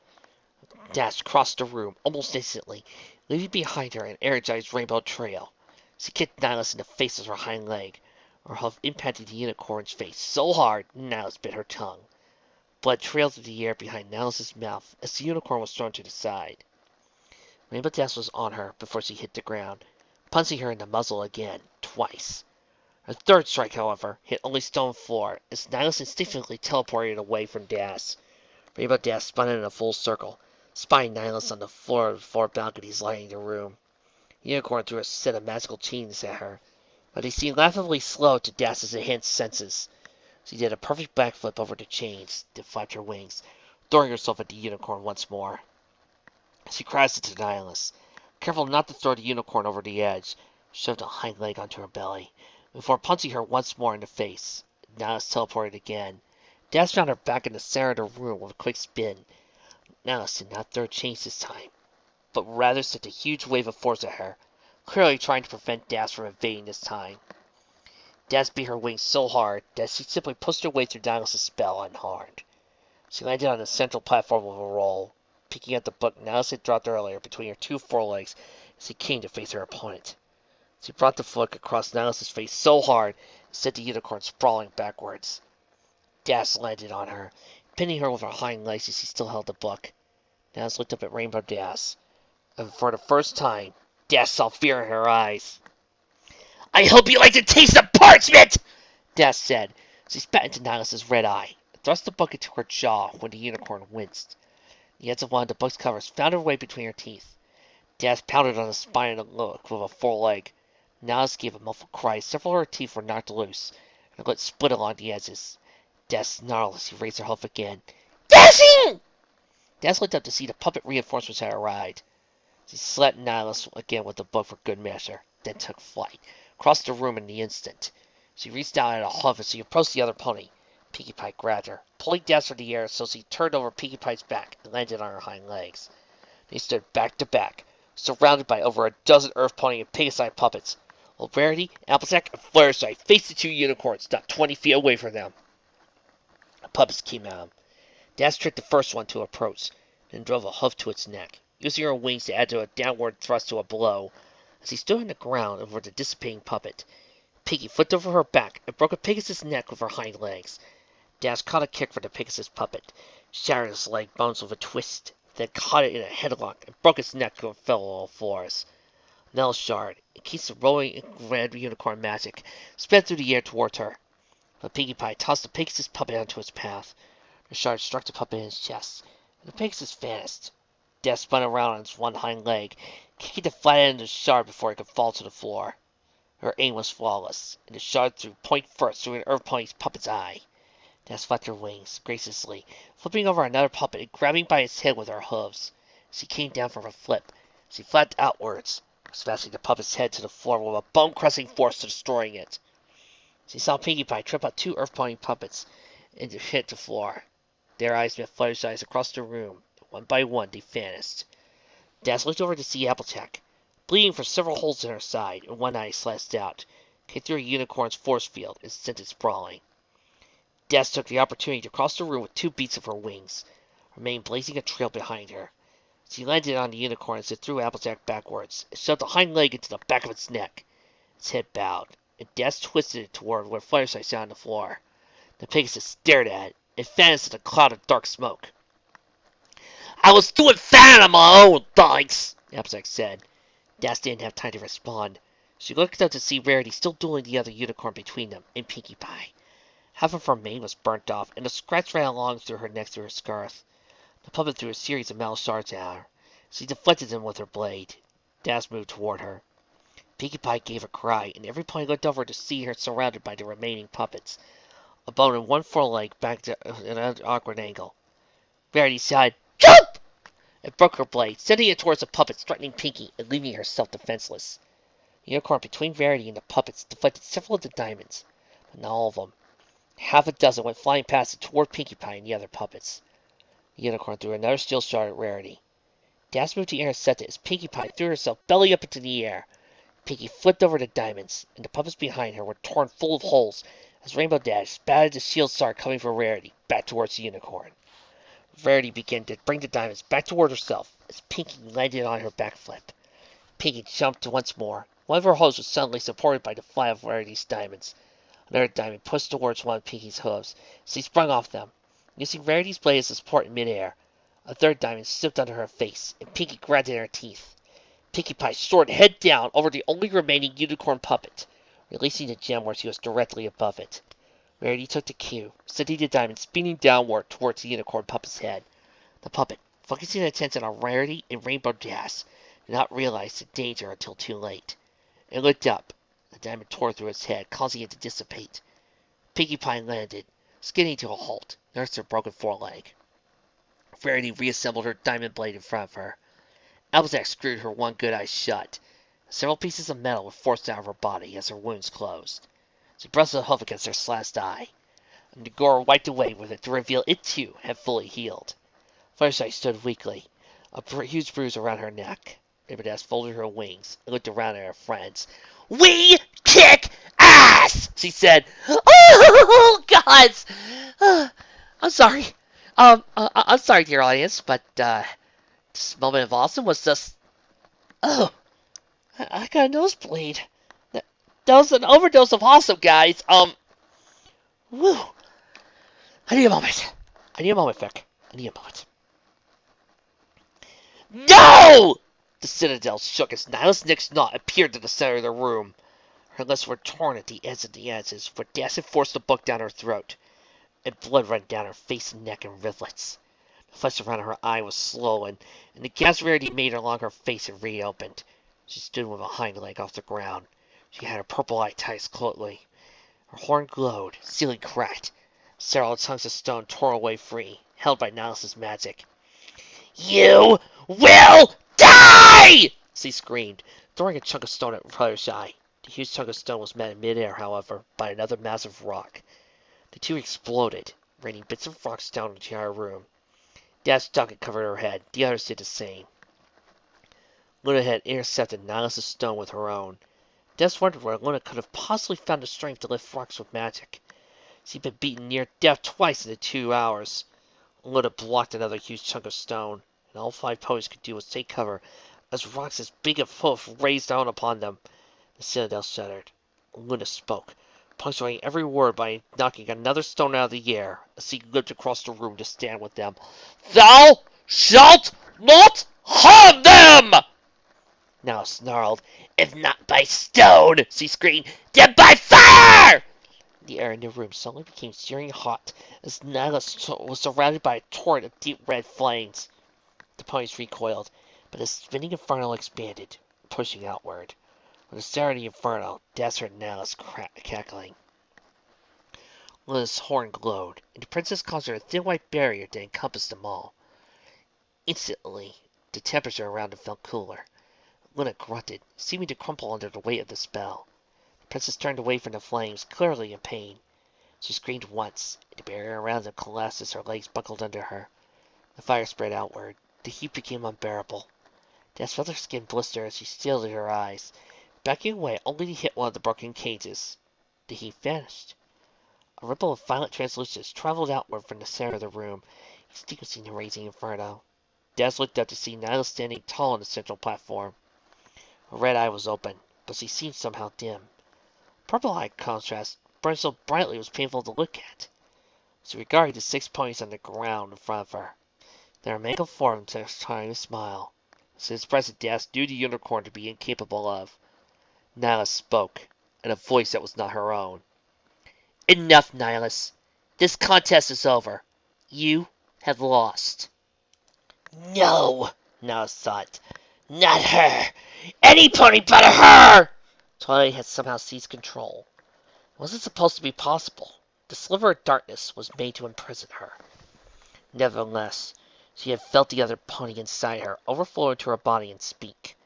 Dash crossed the room almost instantly, leaving behind her an energized rainbow trail. She kicked Nihilus in the face with her hind leg. Her hoof impacted the unicorn's face so hard, Nihilus bit her tongue. Blood trailed through the air behind Nihilus's mouth as the unicorn was thrown to the side. Rainbow Dash was on her before she hit the ground, punching her in the muzzle again, twice. Her third strike, however, hit only stone floor as Nihilus instinctively teleported away from Dash. Rainbow Dash spun in a full circle, spying Nihilus on the floor of the four balconies lining the room. The unicorn threw a set of magical chains at her, but they seemed laughably slow to Dash's enhanced senses. She did a perfect backflip over the chains, then flapped her wings, throwing herself at the unicorn once more. She crashed into Nihilus. Careful not to throw the unicorn over the edge, shoved a hind leg onto her belly, before punching her once more in the face. Nihilus teleported again. Dash found her back in the center of the room with a quick spin. Nihilus did not throw chains this time, but rather sent a huge wave of force at her, clearly trying to prevent Dash from evading this time. Dash beat her wings so hard that she simply pushed her way through Nihilus' spell unharmed. She landed on the central platform with a roll, picking up the book Nihilus had dropped earlier between her two forelegs as she came to face her opponent. She brought the book across Nihilus' face so hard it sent the unicorn sprawling backwards. Dash landed on her, pinning her with her hind legs as she still held the book. Nihilus looked up at Rainbow Dash, and for the first time, Dash saw fear in her eyes. I hope you like to taste the parchment! Dash said. She spat into Nihilus' red eye, and thrust the book into her jaw when the unicorn winced. The ends of one of the book's covers found her way between her teeth. Dash pounded on the spine of the book with a foreleg. Nihilus gave a muffled cry. Several of her teeth were knocked loose, and her lips split along the edges. Dash snarled as she raised her hoof again. Dashing! Dash looked up to see the puppet reinforcements had arrived. She slapped Nihilus again with the book for good measure, then took flight, crossed the room in the instant. She reached out at a hoof as she approached the other pony. Pinkie Pie grabbed her, pulling Dash from the air so she turned over Pinkie Pie's back and landed on her hind legs. They stood back to back, surrounded by over a dozen Earth Pony and Pegasi puppets, while Rarity, Applejack, and Fluttershy faced the two unicorns not 20 feet away from them. The puppets came at them. Dash tricked the first one to approach, then drove a hoof to its neck, using her wings to add to a downward thrust to a blow. As he stood on the ground over the dissipating puppet, Pinkie flipped over her back and broke a Pegasus' neck with her hind legs. Dash caught a kick from the Pegasus puppet, shattered his leg bones with a twist, then caught it in a headlock and broke its neck to a fellow on the floors. Nell shard, in case of rolling red unicorn magic, sped through the air towards her. But Pinkie Pie tossed the Pegasus puppet onto its path. The shard struck the puppet in his chest, and the Pegasus vanished. Dash spun around on its one hind leg, kicking the flat end of the shard before it could fall to the floor. Her aim was flawless, and the shard threw point first through an Earth Pony's puppet's eye. Dash flapped her wings graciously, flipping over another puppet and grabbing by its head with her hooves. As she came down from her flip, she flapped outwards, smashing the puppet's head to the floor with a bone-crushing force destroying it. She saw Pinkie Pie trip out two Earth Pony puppets and hit the floor. Their eyes met Fluttershy's across the room, and one by one they vanished. Dash looked over to see Applejack, bleeding from several holes in her side, and one eye slashed out, came through a unicorn's force field and sent it sprawling. Dash took the opportunity to cross the room with two beats of her wings, her mane blazing a trail behind her. She landed on the unicorn as it threw Applejack backwards, and shoved a hind leg into the back of its neck. Its head bowed, and Dash twisted it toward where Fluttershy sat on the floor. The Pegasus stared at it, and vanished in a cloud of dark smoke. I was doing fine on my own, thanks, Applejack said. Dash didn't have time to respond. She looked up to see Rarity still dueling the other unicorn between them and Pinkie Pie. Half of her mane was burnt off, and a scratch ran along through her neck to her scarf. The puppet threw a series of metal shards at her. She deflected them with her blade. Dash moved toward her. Pinkie Pie gave a cry, and every pony looked over to see her surrounded by the remaining puppets. A bone in one foreleg back at an awkward angle. Verity sighed, "Jump!" and broke her blade, sending it towards the puppets, threatening Pinkie and leaving herself defenseless. The unicorn between Verity and the puppets deflected several of the diamonds, but not all of them. Half a dozen went flying past it toward Pinkie Pie and the other puppets. The unicorn threw another steel shard at Rarity. Das moved to intercept it as Pinkie Pie threw herself belly up into the air. Pinkie flipped over the diamonds, and the puppets behind her were torn full of holes as Rainbow Dash batted the shield star coming from Rarity back towards the unicorn. Rarity began to bring the diamonds back toward herself as Pinkie landed on her backflip. Pinkie jumped once more. One of her hooves was suddenly supported by the fly of Rarity's diamonds. Another diamond pushed towards one of Pinkie's hooves, so he sprung off them, using Rarity's blade as a support in midair. A third diamond slipped under her face, and Pinkie grabbed it in her teeth. Pinkie Pie soared head down over the only remaining unicorn puppet, releasing the gem where she was directly above it. Rarity took the cue, sending the diamond spinning downward towards the unicorn puppet's head. The puppet, focusing attention on Rarity and Rainbow Dash, did not realize the danger until too late. It looked up. The diamond tore through its head, causing it to dissipate. Pinkie Pie landed, skidding to a halt, nursed her broken foreleg. Verity reassembled her diamond blade in front of her. Applejack screwed her one good eye shut. Several pieces of metal were forced out of her body as her wounds closed. She brushed the hoof against her slashed eye, and Negora wiped away with it to reveal it too had fully healed. Fluttershy stood weakly, a huge bruise around her neck. Rainbow folded her wings and looked around at her friends. "We kick ass!" she said. "Oh, gods! I'm sorry. I'm sorry, dear audience, but this moment of awesome was just... Oh, I got a nosebleed. That was an overdose of awesome, guys. Woo. I need a moment. Vic. I need a moment. No! The Citadel shook as Nihilus Nick's knot appeared in the center of the room. Her lips were torn at the edges, where Dash had forced the book down her throat, and blood ran down her face and neck and rivulets. The flesh around her eye was swollen, and the gas Rarity made along her face had reopened. She stood with a hind leg off the ground. She had her purple eye tied closely. Her horn glowed, ceiling cracked. Several chunks of stone tore away free, held by Nihilus's magic. "You will die!" she screamed, throwing a chunk of stone at Fluttershy. The huge chunk of stone was met in midair, however, by another massive rock. The two exploded, raining bits of rocks down the entire room. Dash ducked and covered her head. The others did the same. Luna had intercepted Nihilus's stone with her own. Dash wondered where Luna could have possibly found the strength to lift rocks with magic. She'd been beaten near death twice in the 2 hours. Luna blocked another huge chunk of stone, and all 5 ponies could do was take cover as rocks as big as hoof raised down upon them. The Citadel shuddered. Luna spoke, punctuating every word by knocking another stone out of the air as he limped across the room to stand with them. "Thou shalt not harm them!" Now snarled. "If not by stone," she screamed, "then by fire!" The air in the room suddenly became searing hot as Nihilus was surrounded by a torrent of deep red flames. The ponies recoiled, but the spinning inferno expanded, pushing outward. With the start of the inferno, Dash heard Nihilus cackling. Luna's horn glowed, and the princess caused a thin white barrier to encompass them all. Instantly, the temperature around them felt cooler. Luna grunted, seeming to crumple under the weight of the spell. The princess turned away from the flames, clearly in pain. She screamed once, and the barrier around them collapsed as her legs buckled under her. The fire spread outward. The heat became unbearable. Dash felt her skin blister as she shielded her eyes, backing away only to hit one of the broken cages. The heat vanished. A ripple of violet translucence traveled outward from the center of the room, extinguishing the raging inferno. Dash looked up to see Nihilus standing tall on the central platform. Her red eye was open, but she seemed somehow dim. Purple eye, contrast, burned so brightly it was painful to look at. She regarded the 6 ponies on the ground in front of her. Their mangled forms were trying to smile. She expressed a Dash knew the unicorn to be incapable of. Nihilus spoke, in a voice that was not her own. "Enough, Nihilus. This contest is over. You have lost." "No," Nihilus thought. "Not her. Any pony but her!" Twilight had somehow seized control. It wasn't supposed to be possible. The sliver of darkness was made to imprison her. Nevertheless, she had felt the other pony inside her overflow into her body and speak.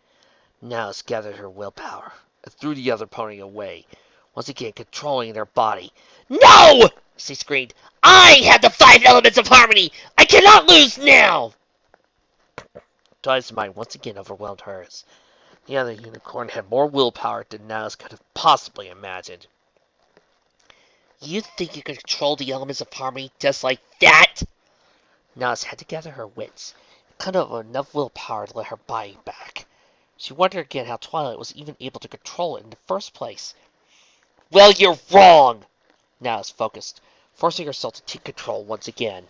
Nihilus gathered her willpower and threw the other pony away, once again controlling their body. "No!" she screamed. "I have the 5 elements of harmony! I cannot lose now!" Twilight's mind once again overwhelmed hers. The other unicorn had more willpower than Nihilus could have possibly imagined. "You think you can control the elements of harmony just like that?" Nihilus had to gather her wits, and kind of enough willpower to let her body back. She wondered again how Twilight was even able to control it in the first place. "Well, you're wrong!" Nihilus focused, forcing herself to take control once again.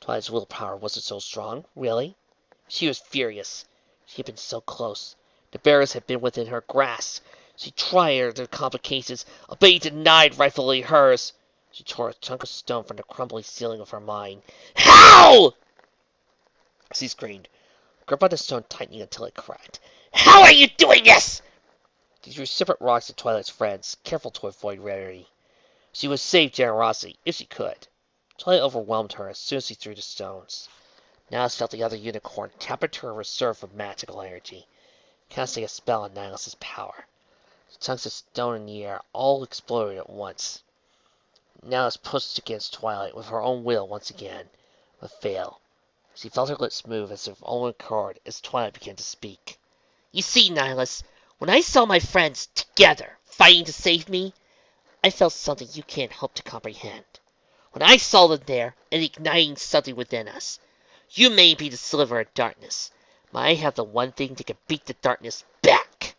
Twilight's willpower wasn't so strong, really. She was furious. She had been so close. The barriers had been within her grasp. She tried their complications, but denied rightfully hers. She tore a chunk of stone from the crumbling ceiling of her mind. "How?" she screamed, grip on the stone tightening until it cracked. "How are you doing this?" She threw separate rocks at Twilight's friends, careful to avoid rarity. She would save generosity, if she could. Twilight overwhelmed her as soon as she threw the stones. Nihilus felt the other unicorn tap into her reserve of magical energy, casting a spell on Nihilus's power. The chunks of stone in the air all exploded at once. Nihilus pushed against Twilight with her own will once again, but failed. She felt her lips move as if of own accord as Twilight began to speak. "You see, Nihilus, when I saw my friends together, fighting to save me, I felt something you can't hope to comprehend. When I saw them there, and igniting something within us, you may be the sliver of darkness, but I have the one thing that can beat the darkness back."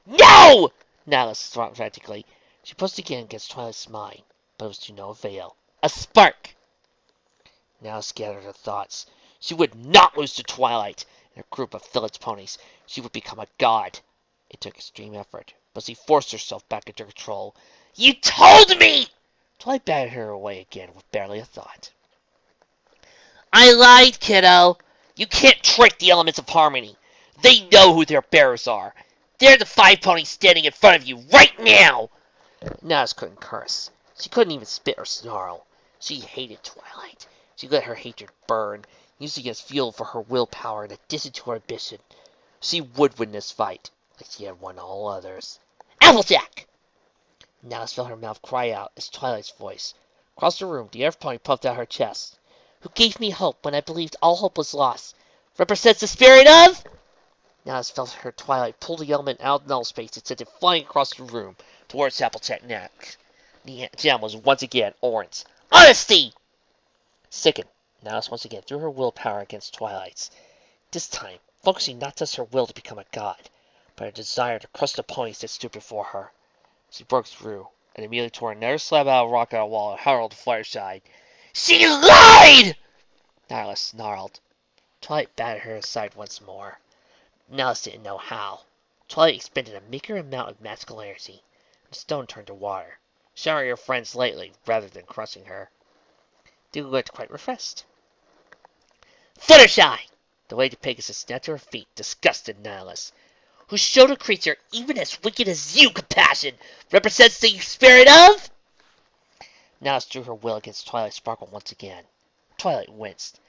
"No!" Nihilus thought frantically. She pushed again against Twilight's mind, but it was to no avail. A spark! Nihilus gathered her thoughts. She would not lose to Twilight and her group of village ponies. She would become a god. It took extreme effort, but she forced herself back into control. "You told me!" Twilight batted her away again with barely a thought. "I lied, kiddo. You can't trick the elements of harmony. They know who their bearers are. They're the 5 ponies standing in front of you right now." Nihilus couldn't curse. She couldn't even spit or snarl. She hated Twilight. She let her hatred burn, using it as fuel for her willpower in addition to her ambition. She would win this fight, like she had won all others. "Applejack!" Nihilus felt her mouth cry out as Twilight's voice. Across the room, the other pony puffed out her chest. "Who gave me hope when I believed all hope was lost, represents the spirit of—" Nihilus felt her Twilight pull the element out of null space and sent it flying across the room towards Applejack's neck. The gem was once again orange. "Honesty!" Sickened, Nihilus once again threw her willpower against Twilight's. This time, focusing not just her will to become a god, but her desire to crush the ponies that stood before her. She broke through, and immediately tore another slab out of rock out of the wall and hurled to Fireside. "She lied!" Nihilus snarled. Twilight batted her aside once more. Nihilus didn't know how. Twilight expended a meager amount of magical energy, and the stone turned to water, showering her friends lightly rather than crushing her. They looked quite refreshed. "Fluttershy!" The Lady Pegasus snapped to her feet, disgusted Nihilus. "Who showed a creature even as wicked as you compassion, represents the spirit of—" Nihilus drew her will against Twilight Sparkle once again. Twilight winced,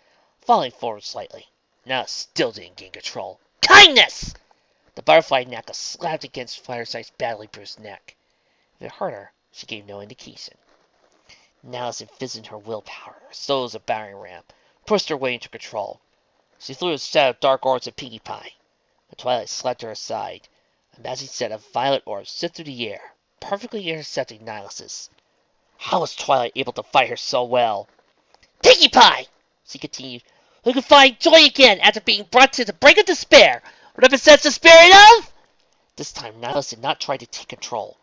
falling forward slightly. Nihilus still didn't gain control. "Kindness!" The butterfly necklace slapped against Fireside's badly bruised neck. If it hurt her, she gave no indication. Nihilus envisioned her willpower, slow as a battering ram, pushed her way into control. She threw a set of dark orbs at Pinkie Pie, but Twilight slapped her aside. A magic set of violet orbs sent through the air, perfectly intercepting Nihilus's. How was Twilight able to fight her so well? "Pinkie Pie!" she continued, "who can find joy again after being brought to the brink of despair, represents the spirit of—" This time Nihilus did not try to take control.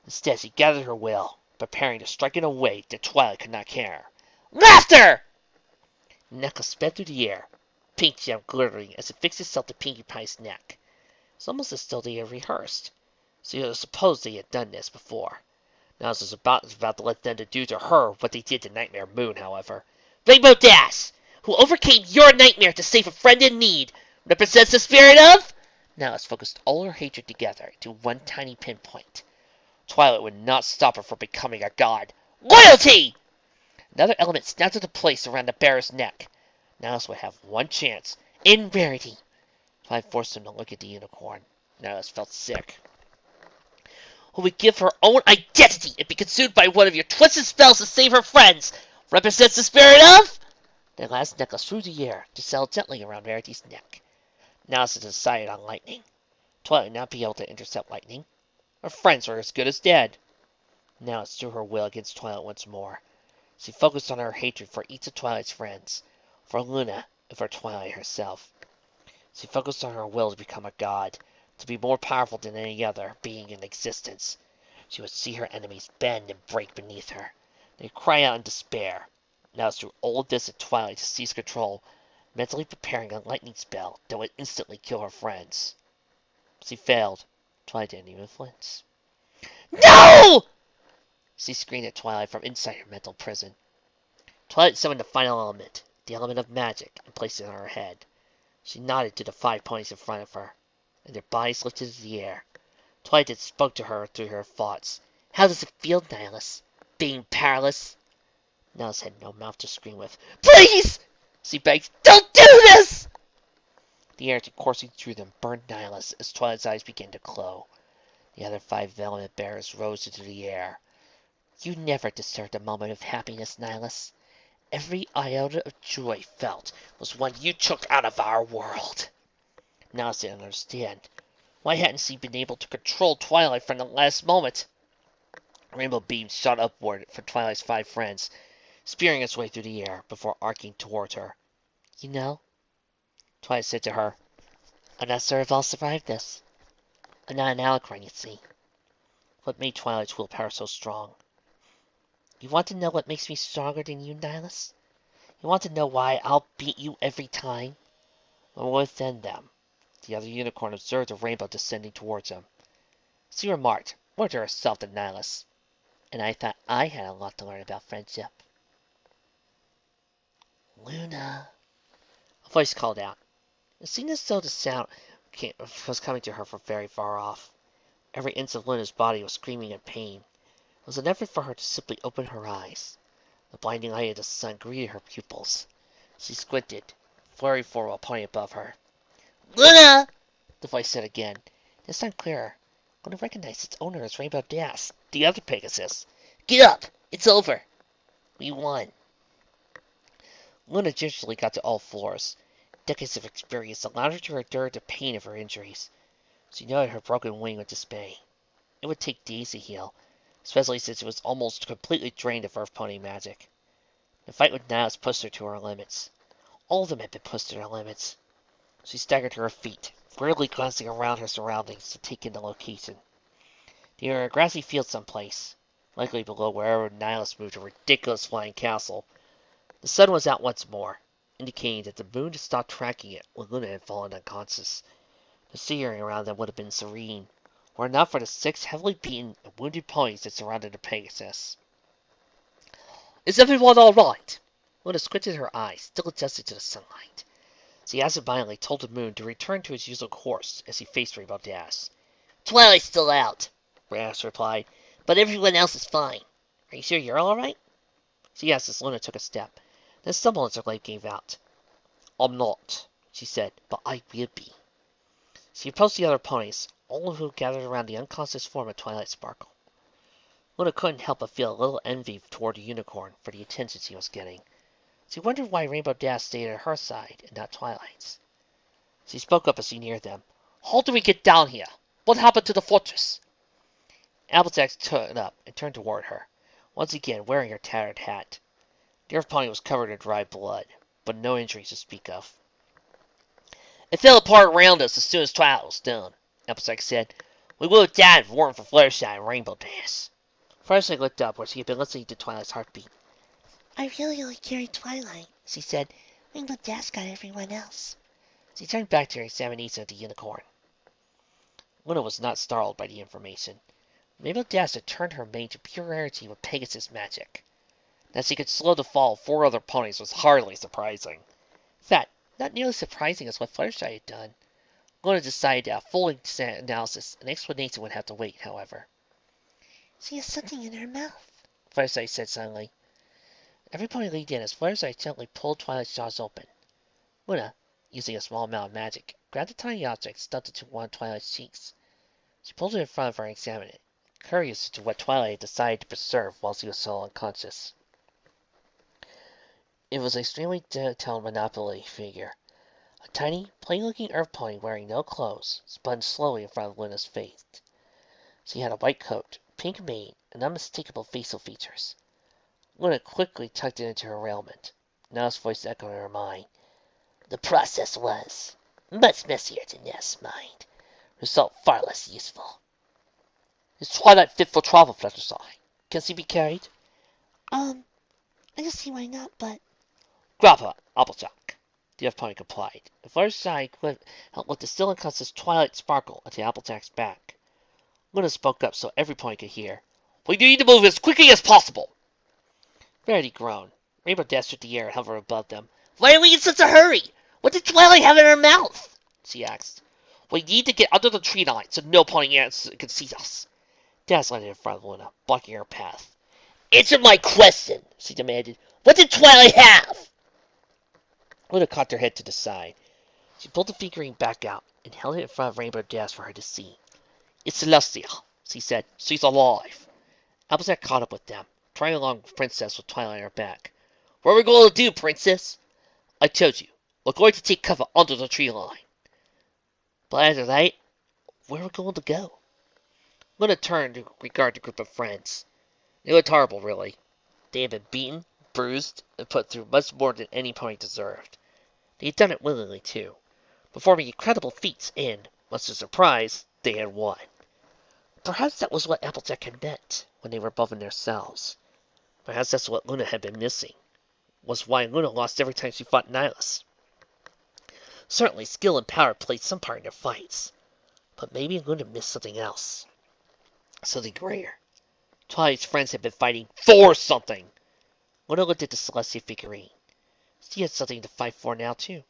Instead, she gathered her will, preparing to strike in a way that Twilight could not counter. "Laughter!" The necklace sped through the air, pink gem glittering as it fixed itself to Pinkie Pie's neck. It was almost as though they had rehearsed. She supposed they had done this before. Nihilus was about to let them do to her what they did to Nightmare Moon, however. "Rainbow Dash, who overcame your nightmare to save a friend in need, represents the spirit of—" Nihilus focused all her hatred together into one tiny pinpoint. Twilight would not stop her from becoming a god. Loyalty! Another element snapped into place around the bear's neck. Nihilus would have one chance. In rarity. Twilight forced him to look at the unicorn. Nihilus felt sick. Who would give her own identity and be consumed by one of your twisted spells to save her friends, represents the spirit of... The last necklace through the air to settle gently around Rarity's neck. Nihilus had decided on lightning. Twilight would not be able to intercept lightning. Her friends were as good as dead. Nihilus threw her will against Twilight once more. She focused on her hatred for each of Twilight's friends, for Luna, and for Twilight herself. She focused on her will to become a god, to be more powerful than any other being in existence. She would see her enemies bend and break beneath her. They'd cry out in despair. Nihilus threw all of this at Twilight to seize control, mentally preparing a lightning spell that would instantly kill her friends. She failed. Twilight didn't even flinch. No! She screamed at Twilight from inside her mental prison. Twilight summoned the final element, the element of magic, and placed it on her head. She nodded to the 5 ponies in front of her, and their bodies lifted into the air. Twilight then spoke to her through her thoughts. How does it feel, Nihilus? Being powerless? Nihilus had no mouth to scream with. Please! She begged. Don't do this! The air coursing through them burned Nihilus as Twilight's eyes began to glow. The other 5 element bearers rose into the air. You never deserved a moment of happiness, Nihilus. Every iota of joy felt was one you took out of our world. Nihilus didn't understand. Why hadn't she been able to control Twilight from the last moment? Rainbow beams shot upward from Twilight's 5 friends, spearing its way through the air before arcing towards her. You know, Twilight said to her, I'm not sure if I'll survive this. I'm not an Alicorn, you see. What made Twilight's willpower so strong? You want to know what makes me stronger than you, Nihilus? You want to know why I'll beat you every time? Well, within them, the other unicorn observed the rainbow descending towards him. She remarked, more to herself than Nihilus, and I thought I had a lot to learn about friendship. Luna, a voice called out. It seemed as though the sound was coming to her from very far off. Every inch of Luna's body was screaming in pain. It was an effort for her to simply open her eyes. The blinding light of the sun greeted her pupils. She squinted, flurry for a point above her. Luna! The voice said again, this time clearer. Luna recognized its owner as Rainbow Dash, the other Pegasus. Get up! It's over! We won. Luna gingerly got to all fours. Decades of experience allowed her to endure the pain of her injuries. She noted her broken wing with dismay. It would take days to heal, especially since it was almost completely drained of Earth Pony magic. The fight with Nihilus pushed her to her limits. All of them had been pushed to their limits. She staggered to her feet, weirdly glancing around her surroundings to take in the location. They were in a grassy field someplace, likely below wherever Nihilus moved a ridiculous flying castle. The sun was out once more, indicating that the moon had stopped tracking it when Luna had fallen unconscious. The scenery around them would have been serene, were it not for the 6 heavily beaten and wounded ponies that surrounded the Pegasus. Is everyone all right? Luna squinted her eyes, still adjusted to the sunlight. She absentmindedly told the moon to return to its usual course as he faced Rainbow Dash. Twilight's still out, Dash replied, but everyone else is fine. Are you sure you're all right? She asked as Luna took a step, then stumbled as her light gave out. I'm not, she said, but I will be. She approached the other ponies, all of whom gathered around the unconscious form of Twilight Sparkle. Luna couldn't help but feel a little envy toward the unicorn for the attention she was getting. She wondered why Rainbow Dash stayed at her side and not Twilight's. She spoke up as she neared them. How do we get down here? What happened to the fortress? Applejack stood up and turned toward her, once again wearing her tattered hat. The Earth Pony was covered in dry blood, but no injuries to speak of. It fell apart around us as soon as Twilight was done, Applejack said. We would have died if it weren't for Fluttershy and Rainbow Dash. Fluttershy looked up where she had been listening to Twilight's heartbeat. I really only carried Twilight, she said. Rainbow Dash got everyone else. She turned back to her examination of the unicorn. Luna was not startled by the information. Rainbow Dash had turned her mane to pure rarity with Pegasus magic. That she could slow the fall of 4 other ponies was hardly surprising. In fact, not nearly surprising as what Fluttershy had done. Luna decided that a full analysis and explanation would have to wait, however. She has something in her mouth, Firesight said suddenly. Every pony leaned in as Firesight gently pulled Twilight's jaws open. Luna, using a small amount of magic, grabbed a tiny object stuffed into one of Twilight's cheeks. She pulled it in front of her and examined it, curious as to what Twilight had decided to preserve while she was still unconscious. It was an extremely detailed Monopoly figure. A tiny, plain-looking earth pony wearing no clothes spun slowly in front of Luna's face. She had a white coat, pink mane, and unmistakable facial features. Luna quickly tucked it into her raiment. Nana's voice echoed in her mind. The process was much messier than Nana's mind. Result far less useful. Is Twilight fit for travel, Fluttershy? Can she be carried? I can see why not, but... Grab her, Applejack. The Earth Pony complied. The Fluttershy helped lift the still unconscious Twilight Sparkle onto Applejack's back. Luna spoke up so every pony could hear. We need to move as quickly as possible. Verity groaned. Rainbow dashed through the air and hovered above them. Why are we in such a hurry? What did Twilight have in her mouth? She asked. We need to get under the tree line so no pony ants can see us. Daz landed in front of Luna, blocking her path. Answer my question, she demanded. What did Twilight have? Luna cocked her head to the side. She pulled the figurine back out and held it in front of Rainbow Dash for her to see. It's Celestia, she said. She's alive. Applejack caught up with them, trying along with Princess with Twilight on her back. What are we going to do, Princess? I told you. We're going to take cover under the tree line. But after that, where are we going to go? Luna turned to regard the group of friends. They looked horrible, really. They had been beaten, bruised, and put through much more than any pony deserved. They had done it willingly, too, performing incredible feats, and, much to surprise, they had won. Perhaps that was what Applejack had meant when they were above in their cells. Perhaps that's what Luna had been missing. Was why Luna lost every time she fought Nihilus. Certainly, skill and power played some part in their fights. But maybe Luna missed something else. Something greater. Twilight's friends had been fighting for something. Luna looked at the Celestia figurine. She had something to fight for now, too.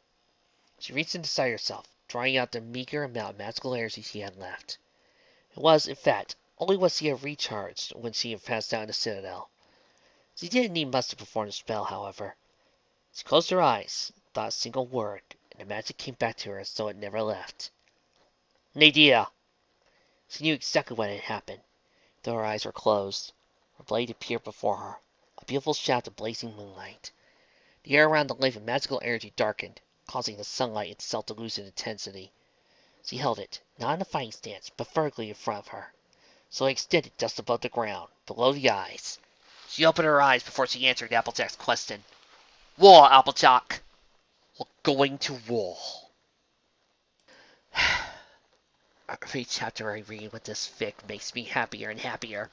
She reached inside herself, drawing out the meager amount of magical energy she had left. It was, in fact, only what she had recharged when she had passed out in the Citadel. She didn't need much to perform the spell, however. She closed her eyes, thought a single word, and the magic came back to her as though it never left. Nadia! She knew exactly what had happened, though her eyes were closed. Her blade appeared before her, a beautiful shaft of blazing moonlight. The air around the lake of magical energy darkened, causing the sunlight itself to lose in intensity. She held it, not in a fighting stance, but vertically in front of her, so it extended just above the ground, below the eyes. She opened her eyes before she answered Applejack's question. War, Applejack! We're going to war. Every chapter I read with this fic makes me happier and happier.